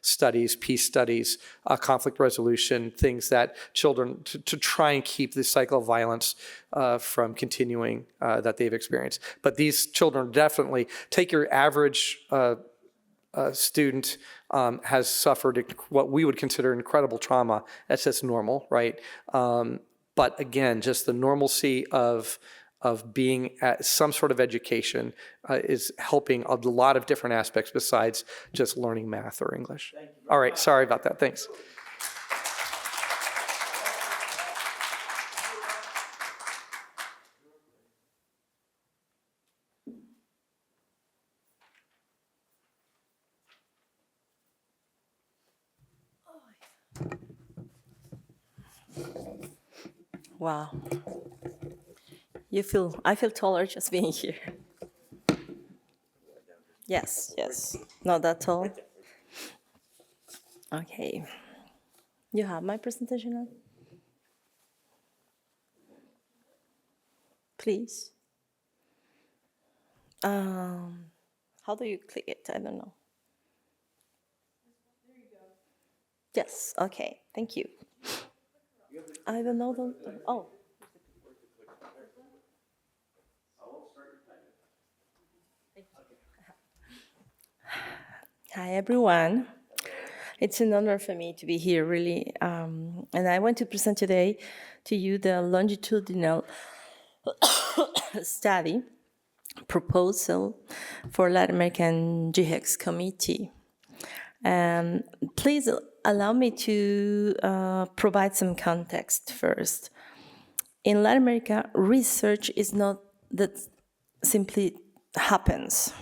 studies, peace studies, conflict resolution, things that children, to try and keep the cycle of violence from continuing that they've experienced. But these children definitely, take your average student has suffered what we would consider incredible trauma. That's just normal, right? But again, just the normalcy of being at some sort of education is helping a lot of different aspects besides just learning math or English. All right, sorry about that. Thanks. Wow. I feel taller just being here. Yes, not that tall. Okay. You have my presentation now? Please. How do you click it? I don't know. There you go. Yes, okay, thank you. I don't know the, oh. Hi, everyone. It's an honor for me to be here, really. And I want to present today to you the longitudinal study proposal for Latin American GHEX committee. Please allow me to provide some context first. In Latin America, research is not that simply happens.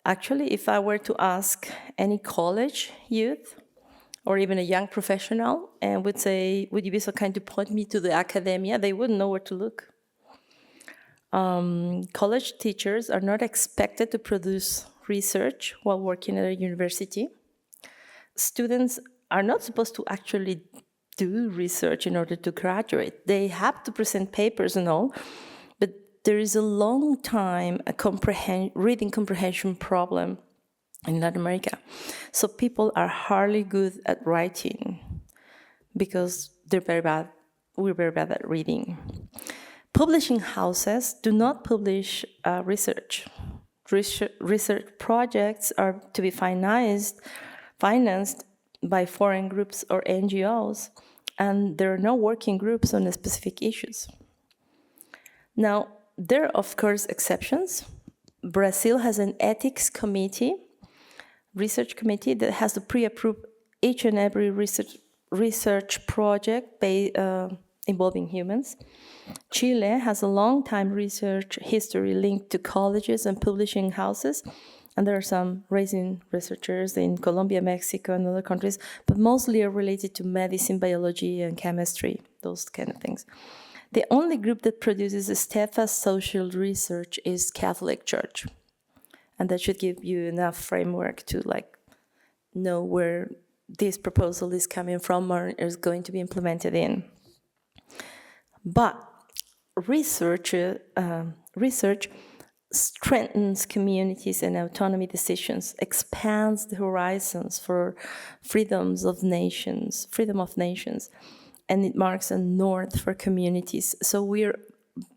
Actually, if I were to ask any college youth or even a young professional and would say, would you be so kind to point me to the academia, they wouldn't know where to look. College teachers are not expected to produce research while working at a university. Students are not supposed to actually do research in order to graduate. They have to present papers and all, but there is a long time reading comprehension problem in Latin America. So people are hardly good at writing because we're very bad at reading. Publishing houses do not publish research. Research projects are to be financed by foreign groups or NGOs, and there are no working groups on the specific issues. Now, there are, of course, exceptions. Brazil has an ethics committee, research committee, that has to pre-approve each and every research project involving humans. Chile has a long-time research history linked to colleges and publishing houses, and there are some raising researchers in Colombia, Mexico, and other countries, but mostly are related to medicine, biology, and chemistry, those kind of things. The only group that produces steadfast social research is Catholic Church, and that should give you enough framework to know where this proposal is coming from or is going to be implemented in. But research strengthens communities and autonomy decisions, expands the horizons for freedom of nations, and it marks a north for communities. So we're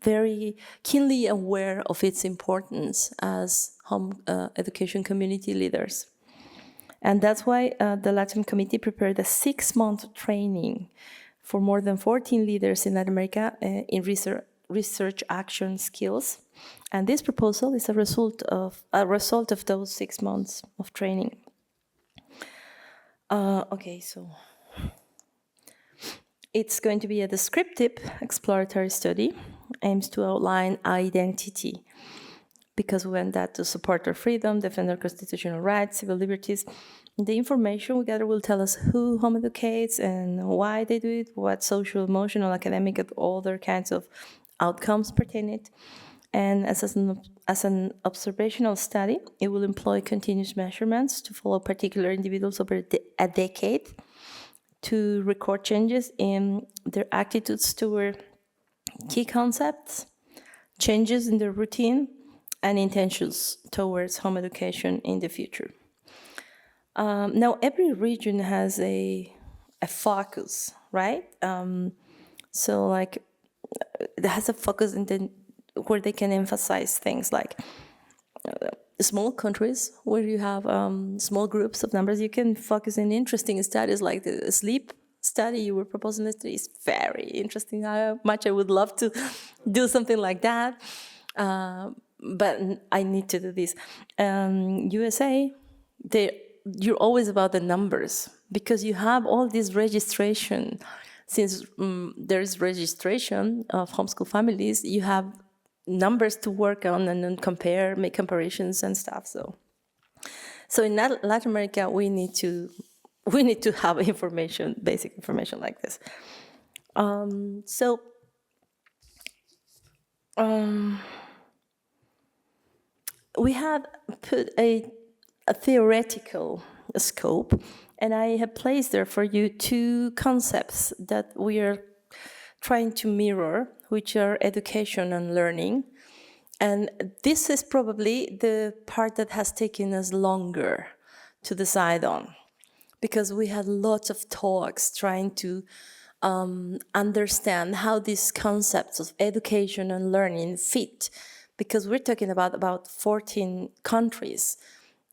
very keenly aware of its importance as home education community leaders. And that's why the Latin Committee prepared a 6-month training for more than 14 leaders in Latin America in research action skills. And this proposal is a result of those 6 months of training. Okay, so it's going to be a descriptive exploratory study, aims to outline identity, because we want that to support our freedom, defend our constitutional rights, civil liberties. The information we gather will tell us who home educates and why they do it, what social, emotional, academic, and other kinds of outcomes pertain it. And as an observational study, it will employ continuous measurements to follow particular individuals over a decade to record changes in their attitudes toward key concepts, changes in their routine, and intentions towards home education in the future. Now, every region has a focus, right? So, it has a focus where they can emphasize things like small countries where you have small groups of numbers. You can focus in interesting studies like the sleep study you were proposing yesterday is very interesting. How much I would love to do something like that. But I need to do this. USA, you're always about the numbers because you have all this registration. Since there is registration of homeschool families, you have numbers to work on and then make comparisons and stuff. So in Latin America, we need to have information, basic information like this. We have put a theoretical scope, and I have placed there for you 2 concepts that we are trying to mirror, which are education and learning. And this is probably the part that has taken us longer to decide on, because we had lots of talks trying to understand how these concepts of education and learning fit, because we're talking about 14 countries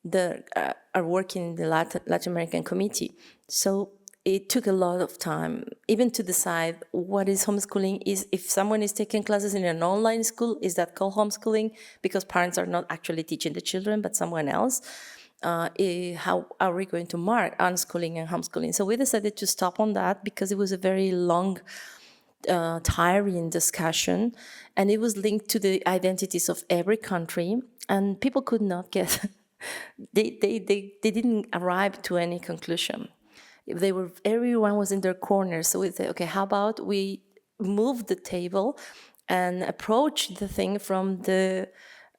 that are working in the Latin American Committee. So it took a lot of time, even to decide what is homeschooling. If someone is taking classes in an online school, is that called homeschooling? Because parents are not actually teaching the children, but someone else. How are we going to mark unschooling and homeschooling? So we decided to stop on that because it was a very long, tiring discussion, and it was linked to the identities of every country, and people could not get, they didn't arrive to any conclusion. Everyone was in their corner, so we said, okay, how about we move the table and approach the thing from the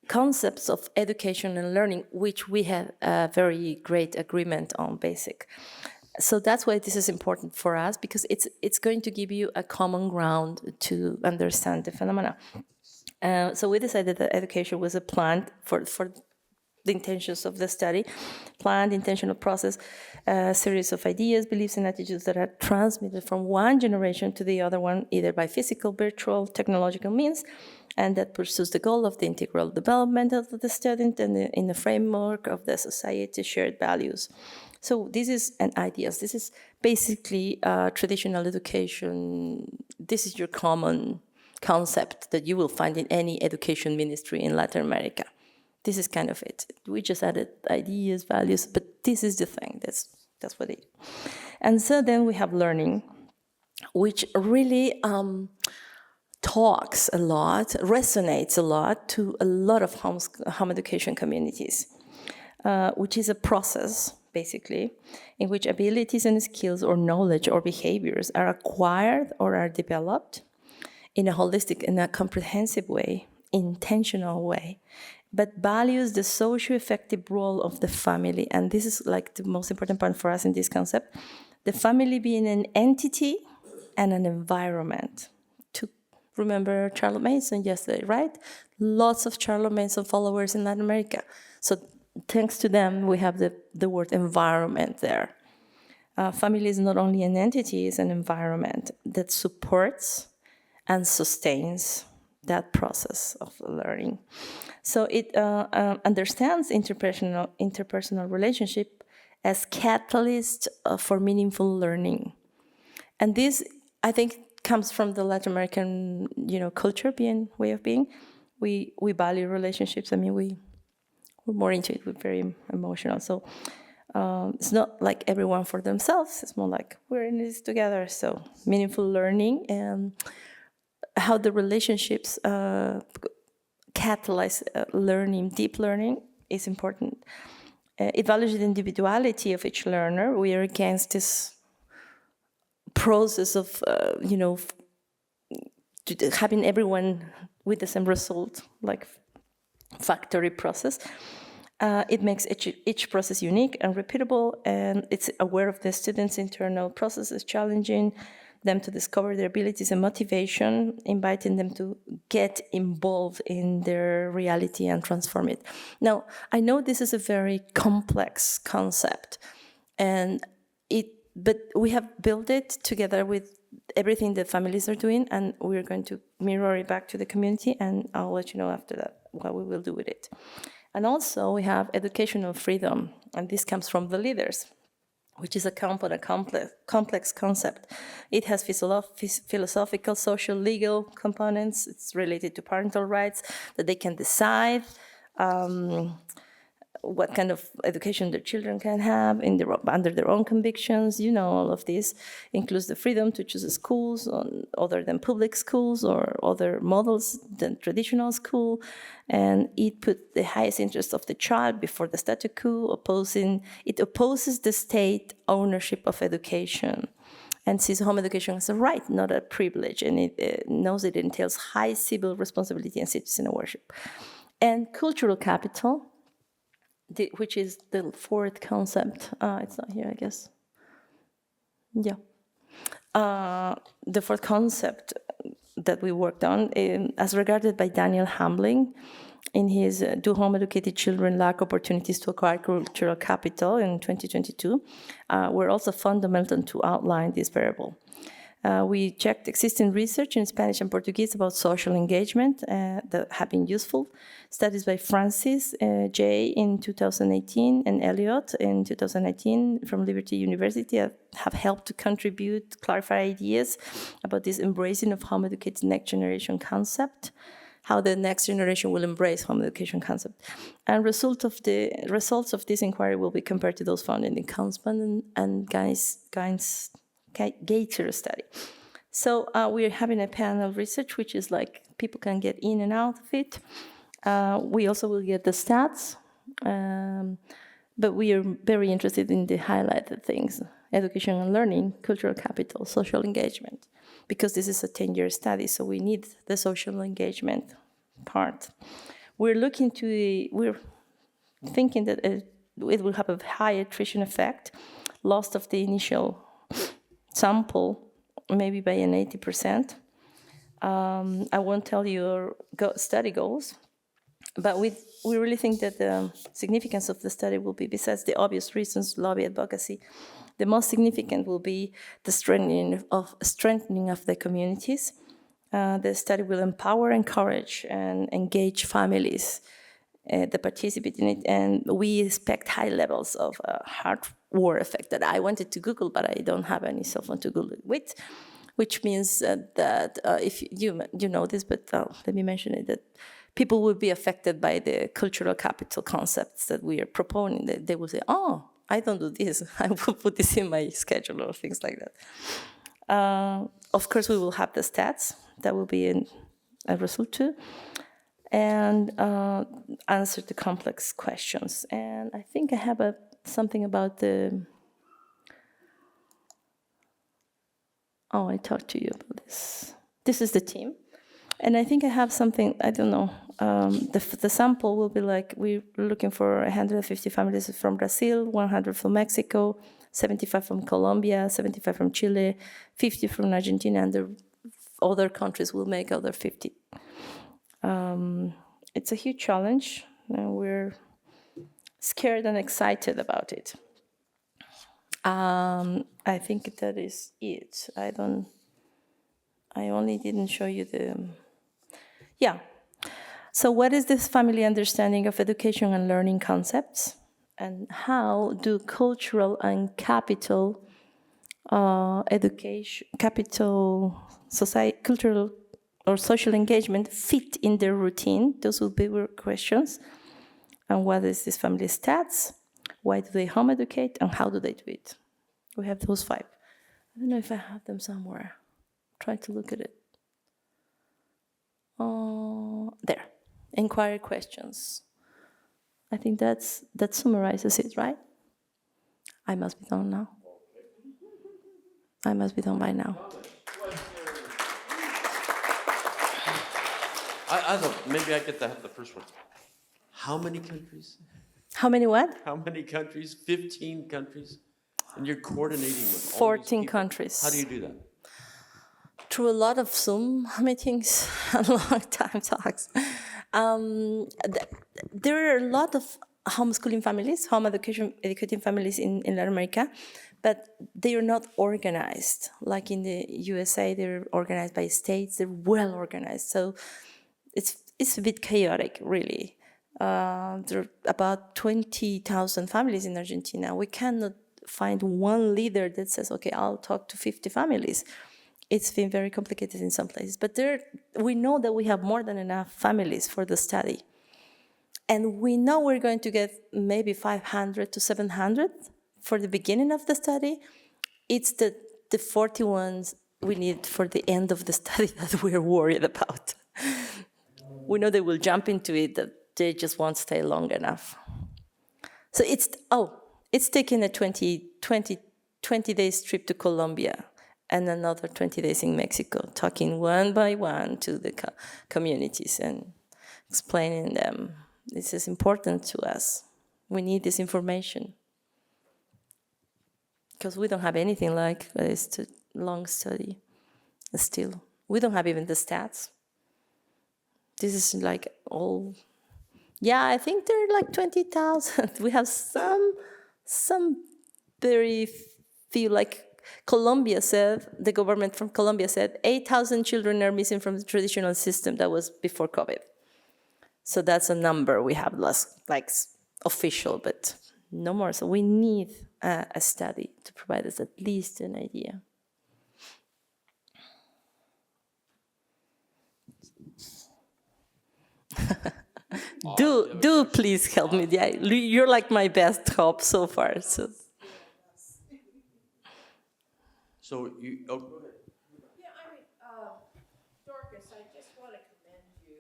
concepts of education and learning, which we have a very great agreement on basic. So that's why this is important for us, because it's going to give you a common ground to understand the phenomena. So we decided that education was a planned, for the intentions of the study, planned, intentional process, a series of ideas, beliefs, and attitudes that are transmitted from one generation to the other one, either by physical, virtual, technological means, and that pursues the goal of the integral development of the student and in the framework of the society shared values. So this is an ideas. This is basically traditional education. This is your common concept that you will find in any education ministry in Latin America. This is kind of it. We just added ideas, values, but this is the thing. That's what it is. And so then we have learning, which really talks a lot, resonates a lot to a lot of home education communities. which is a process, basically, in which abilities and skills or knowledge or behaviors are acquired or are developed in a holistic, in a comprehensive way, intentional way, but values the socio-effective role of the family. And this is like the most important part for us in this concept. The family being an entity and an environment. To remember Charlotte Mason yesterday, right? Lots of Charlotte Mason followers in Latin America. So thanks to them, we have the word environment there. Family is not only an entity, it's an environment that supports and sustains that process of learning. So it understands interpersonal relationship as catalyst for meaningful learning. And this, I think, comes from the Latin American, culture, way of being. We value relationships. I mean, we're more into it. We're very emotional. So it's not like everyone for themselves. It's more like we're in this together. So meaningful learning and how the relationships catalyze learning, deep learning, is important. Evaluate the individuality of each learner. We are against this process of, having everyone with the same result, like factory process. It makes each process unique and repeatable, and it's aware of the students' internal processes, challenging them to discover their abilities and motivation, inviting them to get involved in their reality and transform it. Now, I know this is a very complex concept, but we have built it together with everything that families are doing, and we're going to mirror it back to the community, and I'll let you know after that what we will do with it. And also, we have educational freedom, and this comes from the leaders, which is a complex concept. It has philosophical, social, legal components. It's related to parental rights, that they can decide what kind of education their children can have under their own convictions. All of this includes the freedom to choose schools other than public schools or other models than traditional school. And it puts the highest interest of the child before the status quo, it opposes the state ownership of education and sees home education as a right, not a privilege. And it knows it entails high civil responsibility and citizen worship. And cultural capital, which is the fourth concept. It's not here, I guess. Yeah. The fourth concept that we worked on, as regarded by Daniel Hamling in his Do Home Educated Children Lack Opportunities to Acquire Cultural Capital in 2022, were also fundamental to outline this variable. We checked existing research in Spanish and Portuguese about social engagement that have been useful. Studies by Francis J. in 2018 and Elliott in 2019 from Liberty University have helped to contribute, clarify ideas about this embracing of home educated next generation concept, how the next generation will embrace home education concept. And results of this inquiry will be compared to those found in the Conspan and Gator study. So we're having a panel research, which is like people can get in and out of it. We also will get the stats, but we are very interested in the highlighted things: education and learning, cultural capital, social engagement, because this is a 10-year study, so we need the social engagement part. We're thinking that it will have a high attrition effect, loss of the initial sample, maybe by an 80%. I won't tell you your study goals, but we really think that the significance of the study will be, besides the obvious reasons, lobby advocacy, the most significant will be the strengthening of the communities. The study will empower, encourage, and engage families that participate in it, and we expect high levels of hardware effect that I wanted to Google, but I don't have any cell phone to Google it with, which means that if you know this, but let me mention it, that people will be affected by the cultural capital concepts that we are proponing. They will say, oh, I don't do this, I will put this in my schedule or things like that. Of course, we will have the stats. That will be a result too. and answer the complex questions. And I think I have something about the... Oh, I talked to you about this. This is the team. And I think I have something, I don't know. The sample will be like, we're looking for 150 families from Brazil, 100 from Mexico, 75 from Colombia, 75 from Chile, 50 from Argentina, and the other countries will make other 50. It's a huge challenge, and we're scared and excited about it. I think that is it. I only didn't show you yeah. So what is this family understanding of education and learning concepts? And how do cultural and cultural or social engagement fit in their routine? Those will be our questions. And what is this family stats? Why do they home educate? And how do they do it? We have those 5. I don't know if I have them somewhere. Try to look at it. There. Inquiry questions. I think that summarizes it, right? I must be done now. I must be done by now. I thought maybe I get to have the first one. How many countries? How many what? How many countries? 15 countries? And you're coordinating with all 14 these people. countries. How do you do that? Through a lot of Zoom meetings and long time talks. There are a lot of homeschooling families, home educating families in Latin America, but they are not organized. Like in the USA, they're organized by states, they're well organized. So it's a bit chaotic, really. There are about 20,000 families in Argentina. We cannot find one leader that says, okay, I'll talk to 50 families. It's been very complicated in some places, but we know that we have more than enough families for the study. And we know we're going to get maybe 500 to 700 for the beginning of the study. It's the 41 we need for the end of the study that we're worried about. We know they will jump into it, that they just won't stay long enough. So it's taking a 20 days trip to Colombia and another 20 days in Mexico, talking one by one to the communities and explaining them. This is important to us. We need this information. Because we don't have anything like this long study still. We don't have even the stats. This is like all, yeah, I think there are like 20,000. We have some very few, like Colombia said, the government from Colombia said 8,000 children are missing from the traditional system. That was before COVID. So that's a number we have less, like official, but no more. So we need a study to provide us at least an idea. Do please help me. Yeah, you're like my best hope so far. So you, oh, go ahead. Yeah, I mean, Dorcas, I just want to commend you.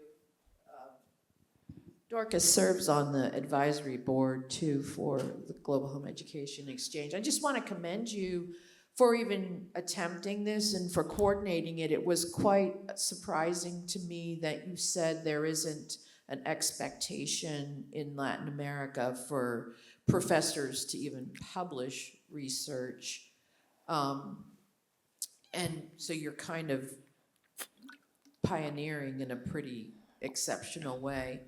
Dorcas serves on the advisory board, too, for the Global Home Education Exchange. I just want to commend you for even attempting this and for coordinating it. It was quite surprising to me that you said there isn't an expectation in Latin America for professors to even publish research. And so you're kind of pioneering in a pretty exceptional way.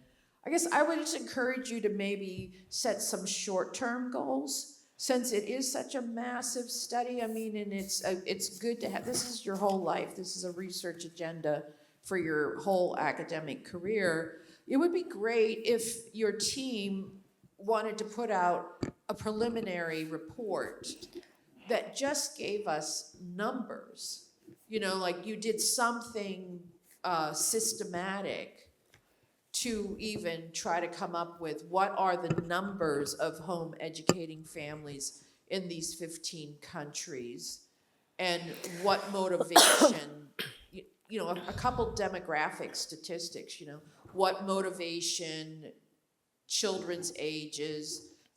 I guess I would just encourage you to maybe set some short-term goals, since it is such a massive study. I mean, and it's good to have, this is your whole life. This is a research agenda for your whole academic career. It would be great if your team wanted to put out a preliminary report that just gave us numbers, you know, like you did something systematic to even try to come up with what are the numbers of home educating families in these 15 countries and what motivation, you know, a couple demographic statistics, you know, what motivation, children's ages,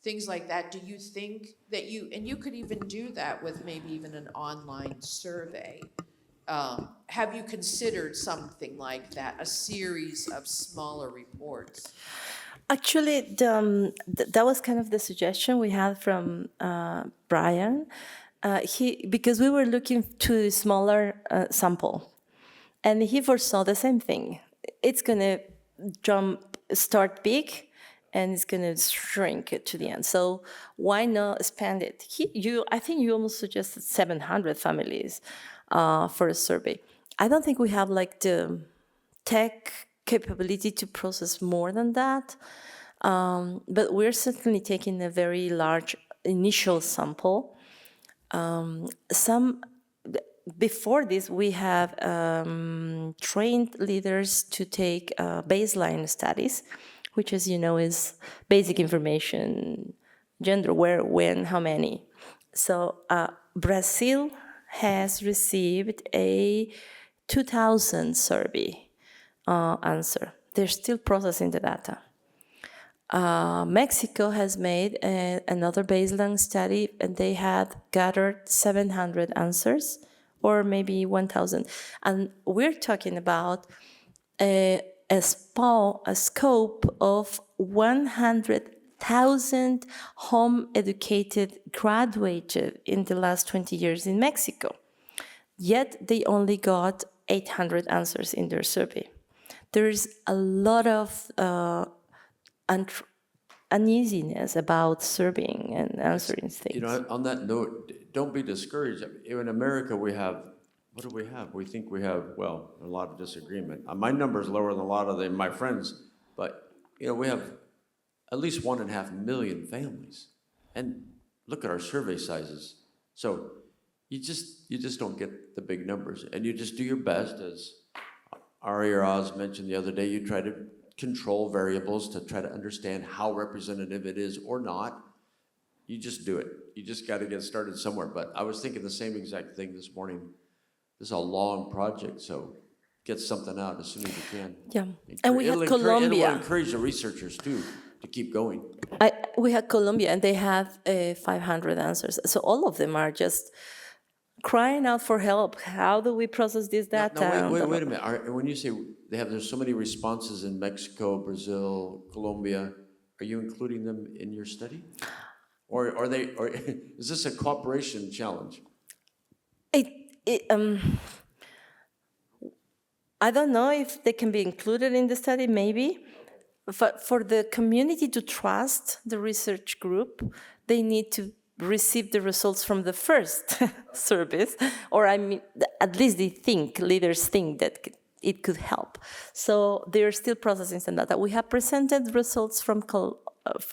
things like that. Do you think that and you could even do that with maybe even an online survey. Have you considered something like that, a series of smaller reports? Actually, that was kind of the suggestion we had from Brian. Because we were looking to a smaller sample, and he foresaw the same thing. It's gonna start big, and it's gonna shrink to the end. So why not expand it? I think you almost suggested 700 families for a survey. I don't think we have like the tech capability to process more than that. But we're certainly taking a very large initial sample. Before this, we have trained leaders to take baseline studies, which, as you know, is basic information, gender, where, when, how many. So Brazil has received a 2000 survey answer. They're still processing the data. Mexico has made another baseline study, and they had gathered 700 answers, or maybe 1,000. And we're talking about a scope of 100,000 home-educated graduated in the last 20 years in Mexico. Yet they only got 800 answers in their survey. There is a lot of uneasiness about surveying and answering things. You know, on that note, don't be discouraged. In America, we have, what do we have? We think we have, well, a lot of disagreement. My number is lower than a lot of my friends, but, you know, we have at least 1.5 million families. And look at our survey sizes. So you just don't get the big numbers. And you just do your best, as Ari or Oz mentioned the other day, you try to control variables to try to understand how representative it is or not. You just do it. You just got to get started somewhere. But I was thinking the same exact thing this morning. This is a long project, so get something out as soon as you can. Yeah, and we had Colombia. It'll encourage the researchers too to keep going. We had Colombia, and they have 500 answers. So all of them are just crying out for help. How do we process this data? No, wait a minute. When you say there's so many responses in Mexico, Brazil, Colombia, are you including them in your study? Or is this a cooperation challenge? I don't know if they can be included in the study, maybe. But for the community to trust the research group, they need to receive the results from the first service, or at least leaders think that it could help. So they're still processing some data. We have presented results from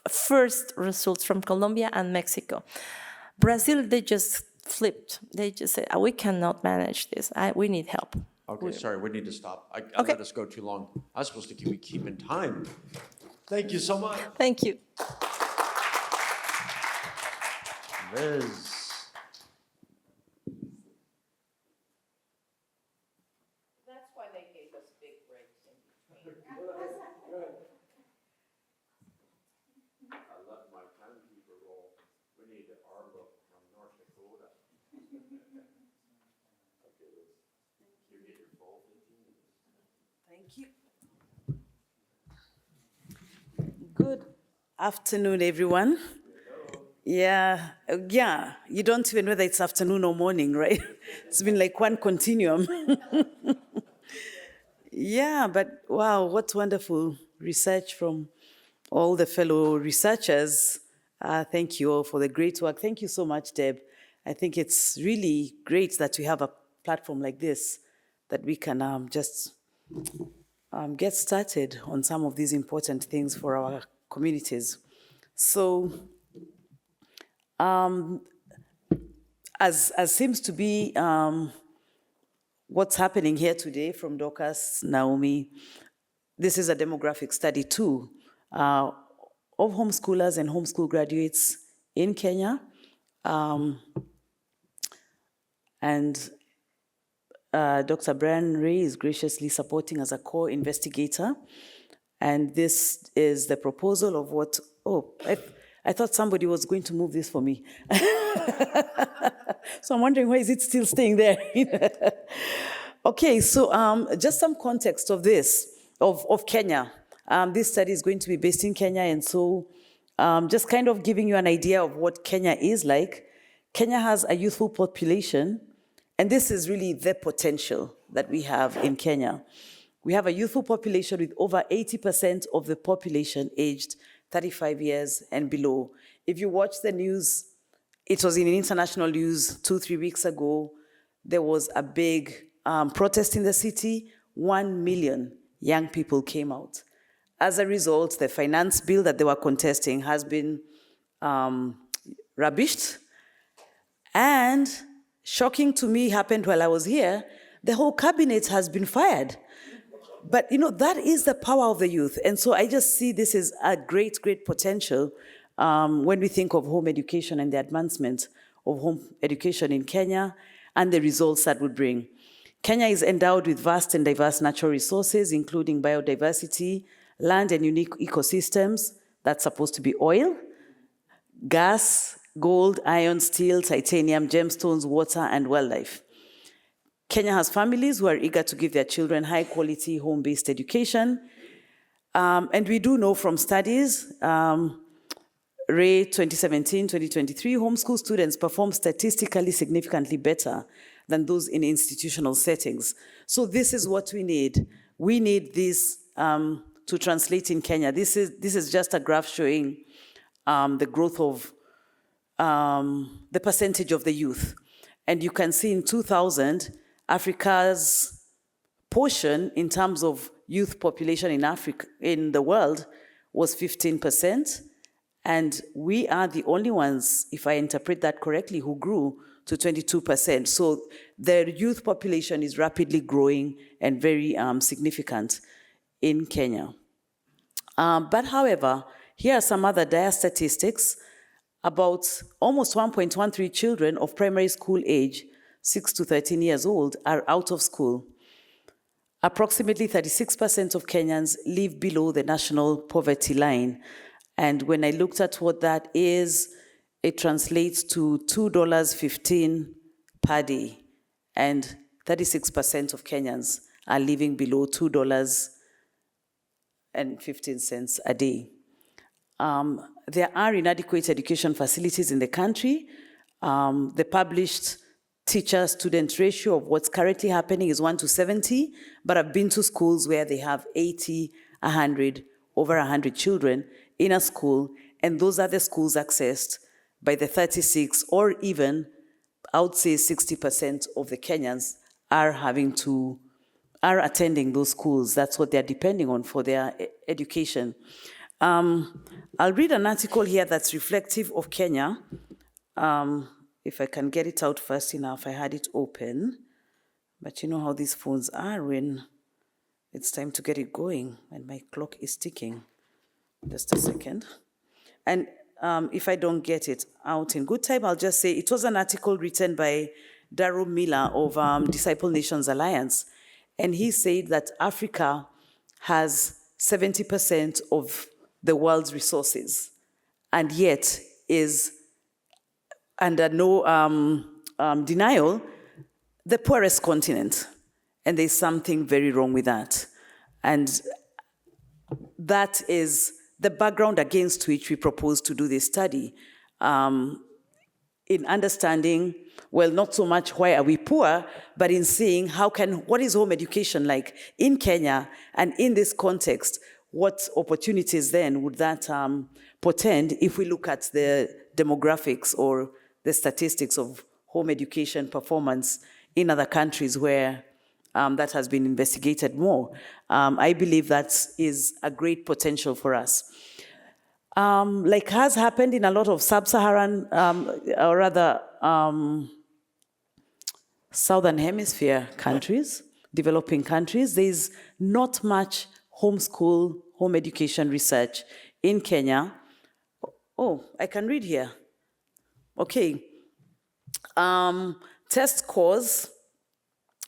first results from Colombia and Mexico. Brazil, they just flipped. They just said, we cannot manage this. We need help. Okay, sorry, we need to stop. I Okay. let us go too long. I was supposed to keep in time. Thank you so much. Thank you. Liz. That's why they gave us big breaks in between. I left my timekeeper role. We need our book from North Dakota. Okay, Liz. You get your full 15 minutes. Thank you. Good afternoon, everyone. Yeah, you don't even know whether it's afternoon or morning, right? It's been like one continuum. Yeah, but wow, what wonderful research from all the fellow researchers. Thank you all for the great work. Thank you so much, Deb. I think it's really great that we have a platform like this, that we can just get started on some of these important things for our communities. So, as seems to be what's happening here today from Dorcas, Naomi, this is a demographic study too of homeschoolers and homeschool graduates in Kenya. And Dr. Brian Ray is graciously supporting as a co-investigator. And this is the proposal of what, I thought somebody was going to move this for me. So I'm wondering, why is it still staying there? Okay, so just some context of this, of Kenya. This study is going to be based in Kenya, and so just kind of giving you an idea of what Kenya is like. Kenya has a youthful population, and this is really the potential that we have in Kenya. We have a youthful population with over 80% of the population aged 35 years and below. If you watch the news, it was in international news 2-3 weeks ago, there was a big protest in the city. 1 million young people came out. As a result, the finance bill that they were contesting has been rubbished. And shocking to me happened while I was here, the whole cabinet has been fired. But that is the power of the youth. And so I just see this as a great, great potential when we think of home education and the advancement of home education in Kenya and the results that would bring. Kenya is endowed with vast and diverse natural resources, including biodiversity, land and unique ecosystems. That's supposed to be oil, gas, gold, iron, steel, titanium, gemstones, water, and wildlife. Kenya has families who are eager to give their children high-quality home-based education. And we do know from studies, Ray 2017-2023, homeschool students perform statistically significantly better than those in institutional settings. So this is what we need. We need this to translate in Kenya. This is just a graph showing the growth of the percentage of the youth. And you can see in 2000, Africa's portion in terms of youth population in Africa, in the world, was 15%. And we are the only ones, if I interpret that correctly, who grew to 22%. So the youth population is rapidly growing and very significant in Kenya. But however, here are some other dire statistics. About almost 1.13 children of primary school age, 6 to 13 years old, are out of school. Approximately 36% of Kenyans live below the national poverty line. And when I looked at what that is, it translates to $2.15 per day. And 36% of Kenyans are living below $2.15 a day. There are inadequate education facilities in the country. The published teacher-student ratio of what's currently happening is 1 to 70, but I've been to schools where they have 80, 100, over 100 children in a school, and those are the schools accessed by the 36, or even, I would say 60% of the Kenyans are attending those schools. That's what they're depending on for their education. I'll read an article here that's reflective of Kenya. If I can get it out fast enough, I had it open. But you know how these phones are when it's time to get it going, and my clock is ticking. Just a second. And if I don't get it out in good time, I'll just say it was an article written by Darrow Miller of Disciple Nations Alliance. And he said that Africa has 70% of the world's resources, and yet is, under no denial, the poorest continent. And there's something very wrong with that. And that is the background against which we propose to do this study. In understanding, well, not so much why are we poor, but in seeing what is home education like in Kenya, and in this context, what opportunities then would that portend if we look at the demographics or the statistics of home education performance in other countries where that has been investigated more. I believe that is a great potential for us. Like has happened in a lot of sub-Saharan, or rather Southern Hemisphere countries, developing countries, there's not much home education research in Kenya. Oh, I can read here. Okay. Test scores.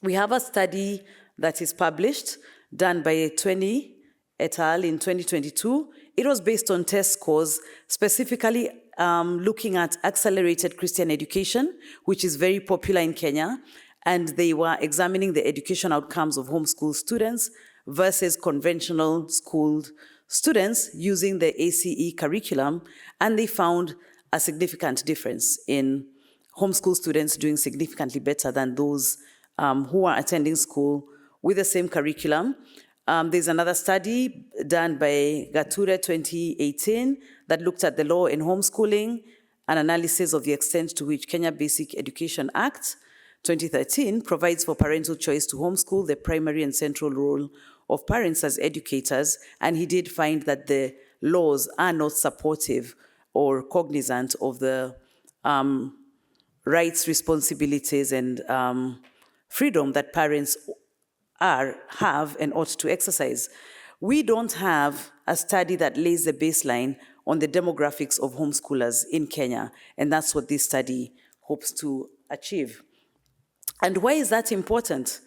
We have a study that is published, done by 20 et al. In 2022. It was based on test scores, specifically looking at accelerated Christian education, which is very popular in Kenya, and they were examining the education outcomes of homeschool students versus conventional schooled students using the ACE curriculum, and they found a significant difference in homeschool students doing significantly better than those who are attending school with the same curriculum. There's another study done by Gature 2018 that looked at the law in homeschooling, an analysis of the extent to which Kenya Basic Education Act 2013 provides for parental choice to homeschool, the primary and central role of parents as educators, and he did find that the laws are not supportive or cognizant of the rights, responsibilities, and freedom that parents have and ought to exercise. We don't have a study that lays the baseline on the demographics of homeschoolers in Kenya, and that's what this study hopes to achieve. And why is that important?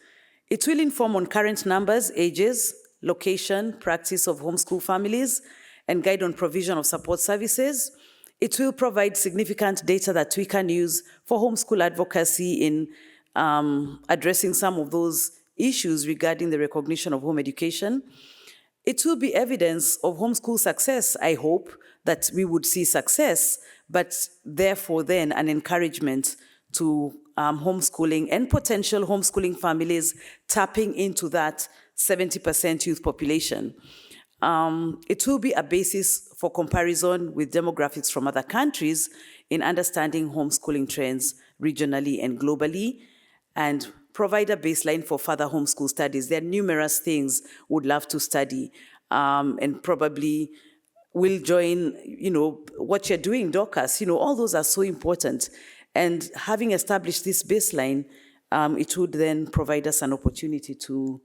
It will inform on current numbers, ages, location, practice of homeschool families, and guide on provision of support services. It will provide significant data that we can use for homeschool advocacy in addressing some of those issues regarding the recognition of home education. It will be evidence of homeschool success. I hope that we would see success, but therefore then an encouragement to homeschooling and potential homeschooling families tapping into that 70% youth population. It will be a basis for comparison with demographics from other countries in understanding homeschooling trends regionally and globally, and provide a baseline for further homeschool studies. There are numerous things we'd love to study, and probably will join, what you're doing, Dorcas, all those are so important. And having established this baseline, it would then provide us an opportunity to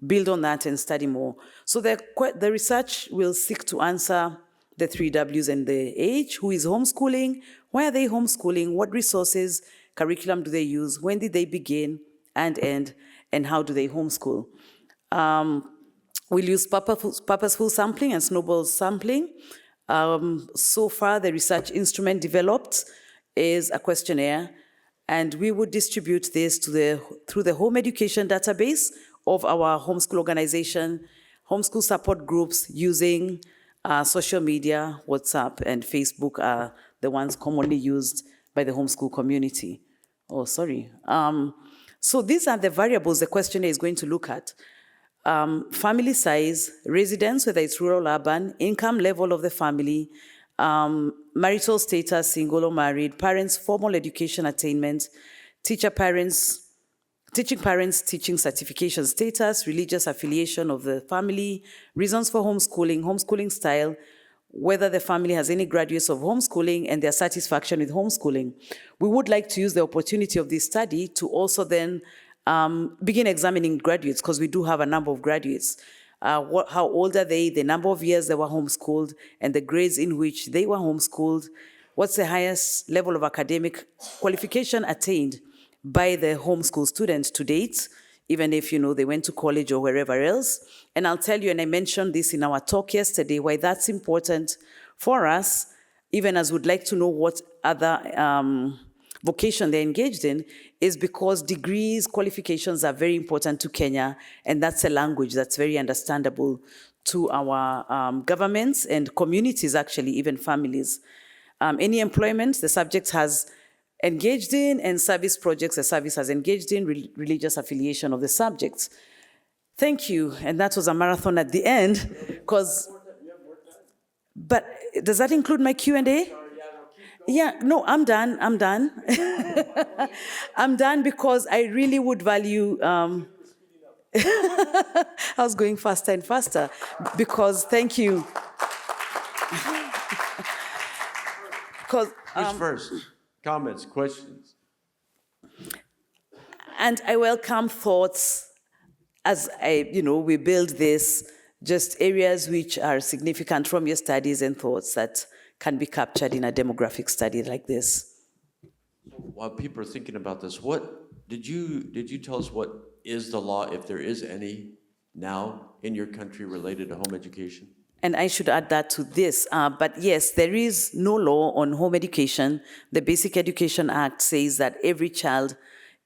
build on that and study more. So the research will seek to answer the 3 Ws and the H: who is homeschooling, why are they homeschooling, what resources, curriculum do they use, when did they begin and end, and how do they homeschool. We'll use purposeful sampling and snowball sampling. So far, the research instrument developed is a questionnaire, and we would distribute this through the home education database of our homeschool organization, homeschool support groups using social media. WhatsApp and Facebook are the ones commonly used by the homeschool community. So these are the variables the questionnaire is going to look at. Family size, residence, whether it's rural, urban, income level of the family, marital status, single or married, parents' formal education attainment, teaching parents' teaching certification status, religious affiliation of the family, reasons for homeschooling, homeschooling style, whether the family has any graduates of homeschooling and their satisfaction with homeschooling. We would like to use the opportunity of this study to also then begin examining graduates, because we do have a number of graduates. How old are they, the number of years they were homeschooled, and the grades in which they were homeschooled. What's the highest level of academic qualification attained by the homeschool students to date, even if, they went to college or wherever else. And I'll tell you, and I mentioned this in our talk yesterday, why that's important for us, even as we'd like to know what other vocation they're engaged in, is because degrees, qualifications are very important to Kenya, and that's a language that's very understandable to our governments and communities, actually, even families. Any employment the subject has engaged in, and service projects the service has engaged in, religious affiliation of the subjects. Thank you, and that was a marathon at the end, but does that include my Q&A? Yeah, no, I'm done. I'm done because I really would value, I was going faster and faster because, thank you. Who's first? Comments, questions? And I welcome thoughts as we build this, just areas which are significant from your studies and thoughts that can be captured in a demographic study like this. While people are thinking about this, what did you tell us what is the law, if there is any, now in your country related to home education? And I should add that to this. But yes, there is no law on home education. The Basic Education Act says that every child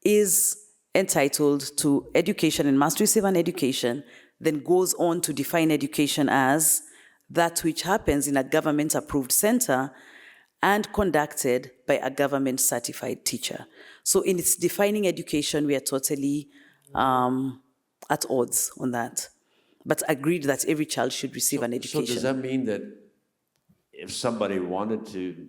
is entitled to education and must receive an education, then goes on to define education as that which happens in a government-approved center and conducted by a government-certified teacher. So in its defining education, we are totally at odds on that, but agreed that every child should receive an education. So does that mean that if somebody wanted to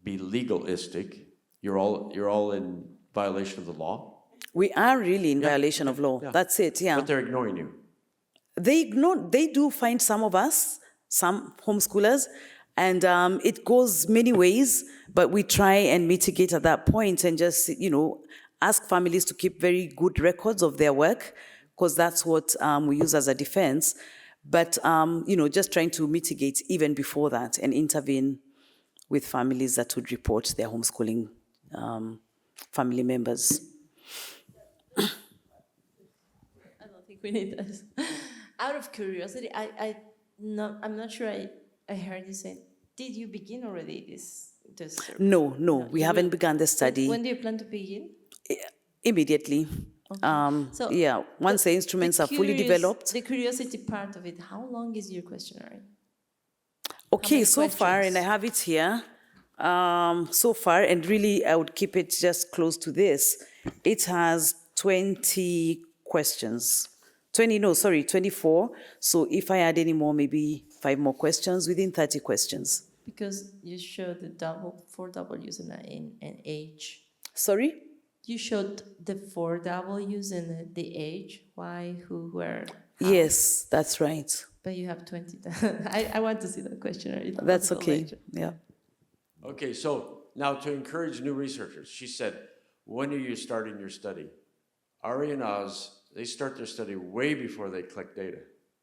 be legalistic, you're all in violation of the law? We are really in violation of law. Yeah. That's it, yeah. But they're ignoring you. They do find some of us, some homeschoolers, and it goes many ways, but we try and mitigate at that point and just, ask families to keep very good records of their work, because that's what we use as a defense. But, just trying to mitigate even before that and intervene with families that would report their homeschooling family members. I don't think we need this. Out of curiosity, I'm not sure I heard you say, did you begin already this survey? No, we you haven't will- begun the study. When do you plan to begin? Immediately. So Once the instruments are fully developed. The curiosity part of it, how long is your questionnaire? Okay, many so far, and I questions? have it here, so far, and really I would keep it just close to this. It has 20 questions. 24. So if I add any more, maybe 5 more questions within 30 questions. Because you showed the 4 W's in age. Sorry? You showed the 4 W's and the age, why, who, where. How. Yes, that's right. But you have 20. I want to see that questionnaire. It's That's also okay, later. yeah. Okay, so now to encourage new researchers, she said, when are you starting your study? Ari and Oz, they start their study way before they collect data,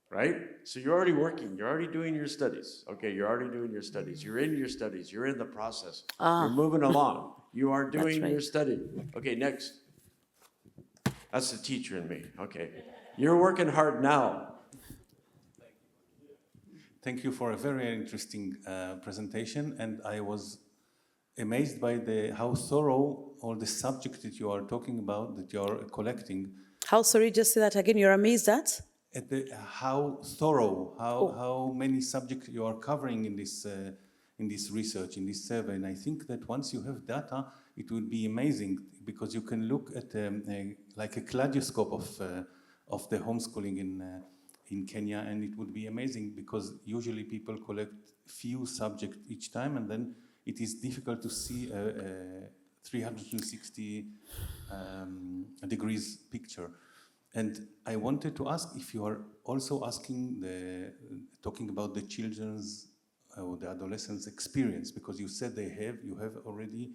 right? So you're already working, you're already doing your studies. Okay, you're already doing your studies. You're in your studies, you're in the process. You're moving along. You are doing right. your study. Okay, next. That's the teacher in me, okay. You're working hard now. Thank you for a very interesting presentation, and I was amazed by how thorough all the subject that you are talking about, that you are collecting. How, sorry, just say that again, you're amazed at? At how thorough, how many subjects you are covering in this research, in this survey. And I think that once you have data, it would be amazing, because you can look at like a kaleidoscope of the homeschooling in Kenya, and it would be amazing, because usually people collect few subjects each time, and then it is difficult to see a 360 degrees picture. And I wanted to ask if you are also talking about the children's or the adolescents' experience, because you said you have already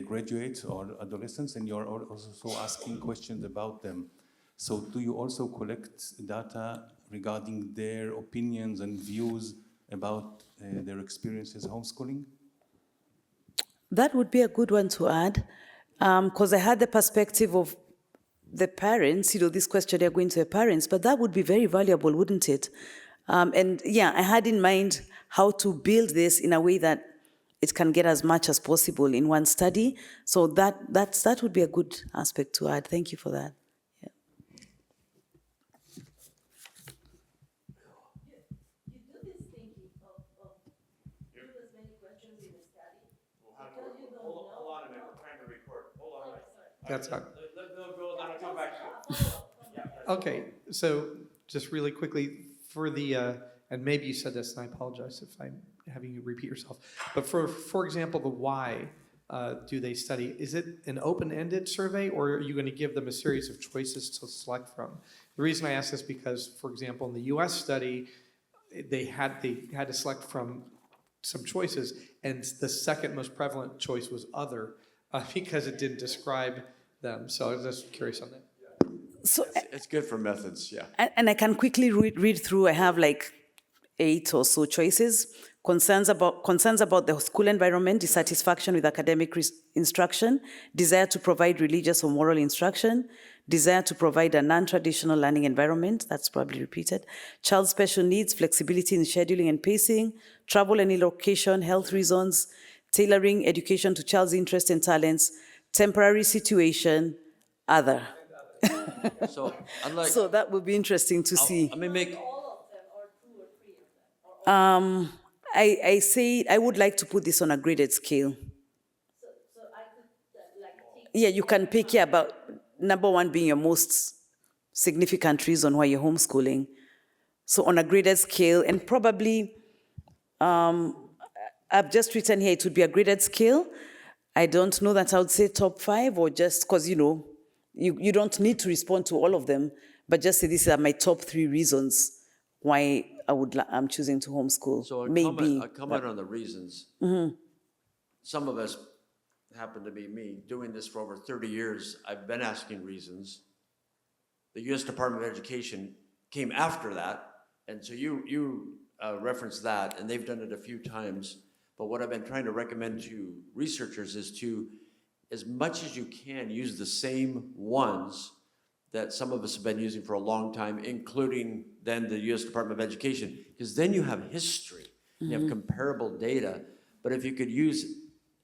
graduates or adolescents, and you are also asking questions about them. So do you also collect data regarding their opinions and views about their experiences homeschooling? That would be a good one to add, because I had the perspective of the parents, this question they're going to the parents, but that would be very valuable, wouldn't it? And yeah, I had in mind how to build this in a way that it can get as much as possible in one study. So that would be a good aspect to add. Thank you for that. Yeah. You do this thinking of do as many questions in a study. Hold on a minute, we're trying to record. Hold on. That's fine. Let Bill go, then I'll come back to you. Okay, so just really quickly for the, and maybe you said this, and I apologize if I'm having you repeat yourself, but for example, the why do they study, is it an open-ended survey, or are you going to give them a series of choices to select from? The reason I ask this because, for example, in the US study, they had to select from some choices, and the second most prevalent choice was other, because it didn't describe them. So I was just curious on that. So, It's good for methods, yeah. and I can quickly read through. I have like 8 or so choices. concerns about the school environment, dissatisfaction with academic instruction, desire to provide religious or moral instruction, desire to provide a non-traditional learning environment, that's probably repeated, child special needs, flexibility in scheduling and pacing, travel and relocation, health reasons, tailoring education to child's interests and talents, temporary situation, other. So I'd like, So that would be interesting to see. let me make, I would like to put this on a graded scale. Yeah, you can pick, yeah, about number one being your most significant reason why you're homeschooling. So on a graded scale, and probably, I've just written here, it would be a graded scale. I don't know that I would say top 5, or just because, you don't need to respond to all of them, but just say these are my top 3 reasons why I'm choosing to homeschool. so Maybe. a comment on the reasons. Some of us, happen to be me, doing this for over 30 years, I've been asking reasons. The U.S. Department of Education came after that, and so you referenced that, and they've done it a few times. But what I've been trying to recommend to researchers is to, as much as you can, use the same ones that some of us have been using for a long time, including then the U.S. Department of Education, because then you have history, you have comparable data. But if you could use,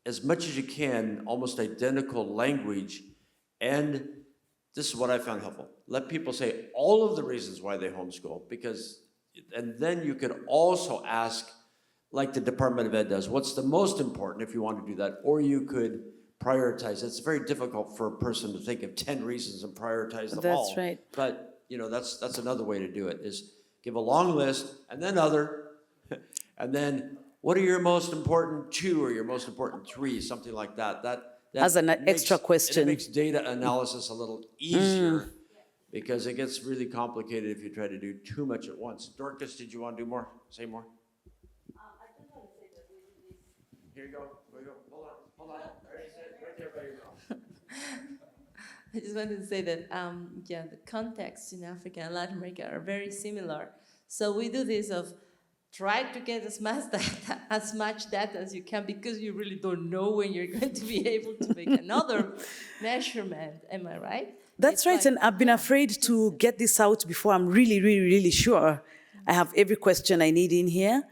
as much as you can, almost identical language, and this is what I found helpful. Let people say all of the reasons why they homeschool, because, and then you could also ask, like the Department of Ed does, what's the most important if you want to do that, or you could prioritize. It's very difficult for a person to think of 10 reasons and prioritize them all. That's right. But, that's another way to do it, is give a long list, and then other, and then what are your most important 2 or your most important 3, something like that. That As an makes- extra question. It makes data analysis a little easier, because it gets really complicated if you try to do too much at once. Dorcas, did you want to do more? Say more? Here you go. Here you go. Hold on. Right there by your mouth. I just wanted to say that, the contexts in Africa and Latin America are very similar. So we do this of try to get as much data as you can, because you really don't know when you're going to be able to make another measurement. Am I right? That's right, and I've been afraid to get this out before I'm really, really, really sure I have every question I need in here,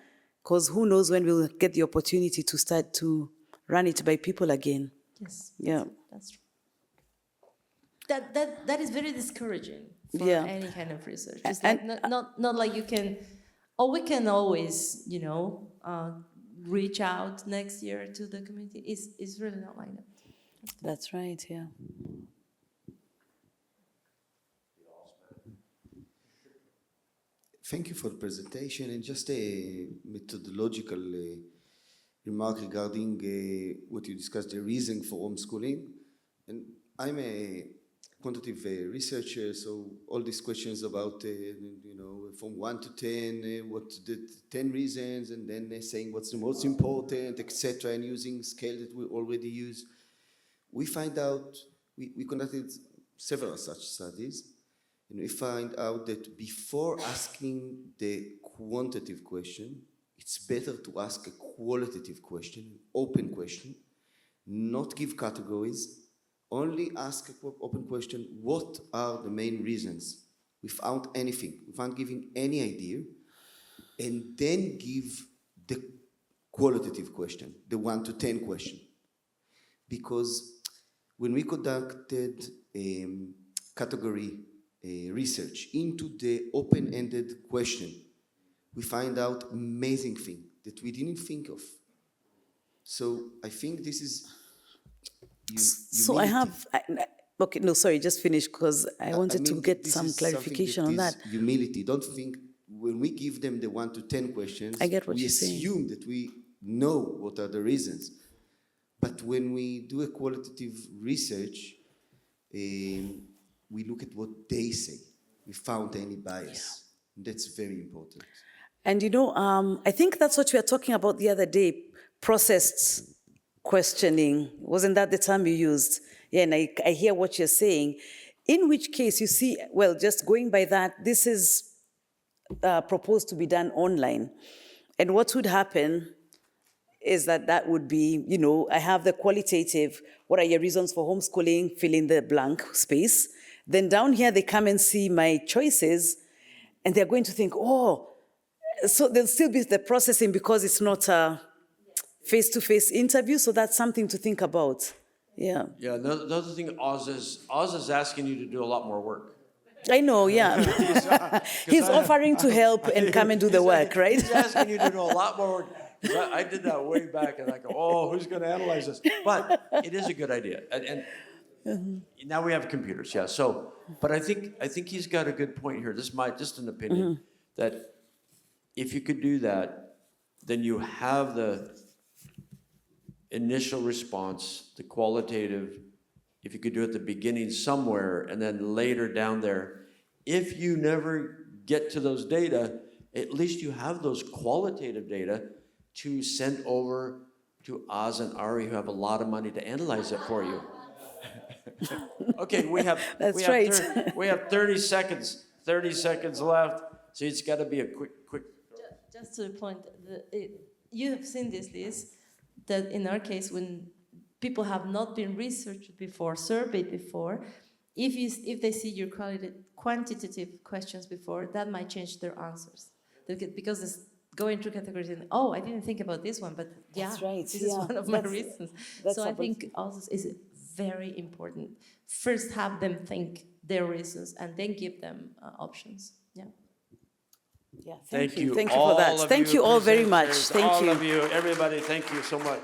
because who knows when we'll get the opportunity to start to run it by people again. Yes. Yeah. That's true. That is very discouraging for Yeah. any kind of research. It's like not like you can, or we can always, reach out next year to the community. It's really not like that. That's right, yeah. Thank you for the presentation, and just a methodological remark regarding what you discussed, the reason for homeschooling. And I'm a quantitative researcher, so all these questions about, from 1 to 10, what the 10 reasons, and then saying what's the most important, etc., and using scale that we already use. We find out, we conducted several such studies, and we find out that before asking the quantitative question, it's better to ask a qualitative question, an open question, not give categories, only ask an open question, what are the main reasons, without anything, without giving any idea, and then give the qualitative question, the 1 to 10 question. Because when we conducted category research into the open-ended question, we find out amazing thing that we didn't think of. So I think this is So I have, okay, no, sorry, just finish, because I wanted to get this some is something clarification on that. is humility. Don't think when we give them the 1 to 10 questions, I get what we you're saying. assume that we know what are the reasons. But when we do a qualitative research, we look at what they say without any bias. That's very important. And I think that's what we were talking about the other day, processed questioning. Wasn't that the term you used? Yeah, and I hear what you're saying. In which case, you see, well, just going by that, this is proposed to be done online. And what would happen is that would be, I have the qualitative, what are your reasons for homeschooling, fill in the blank space. Then down here, they come and see my choices, and they're going to think, oh, so there'll still be the processing because it's not a face-to-face interview, so that's something to think about. Yeah. Yeah, the other thing, Oz is asking you to do a lot more work. I know, yeah. He's offering to help and come and do the work, right? He's asking you to do a lot more work. 'Cause I did that way back, and I go, oh, who's going to analyze this? But it is a good idea. And now we have computers, yeah. So, but I think he's got a good point here. This is just an opinion, that if you could do that, then you have the initial response, the qualitative, if you could do it at the beginning somewhere, and then later down there. If you never get to those data, at least you have those qualitative data to send over to Oz and Ari, who have a lot of money to analyze it for you. Okay, we have 30 seconds. 30 seconds left. So it's got to be a quick. Just to the point, you have seen this list, that in our case, when people have not been researched before, surveyed before, if they see your quantitative questions before, that might change their answers. Because it's going through categories and, oh, I didn't think about this one, but yeah, That's right. this is one of my reasons. So I think about also is very important. First, have them think their reasons and then give them options. Yeah. Yeah, Thank you. Thank you for that. Thank you all very much. Thank you. All of you, everybody, thank you so much.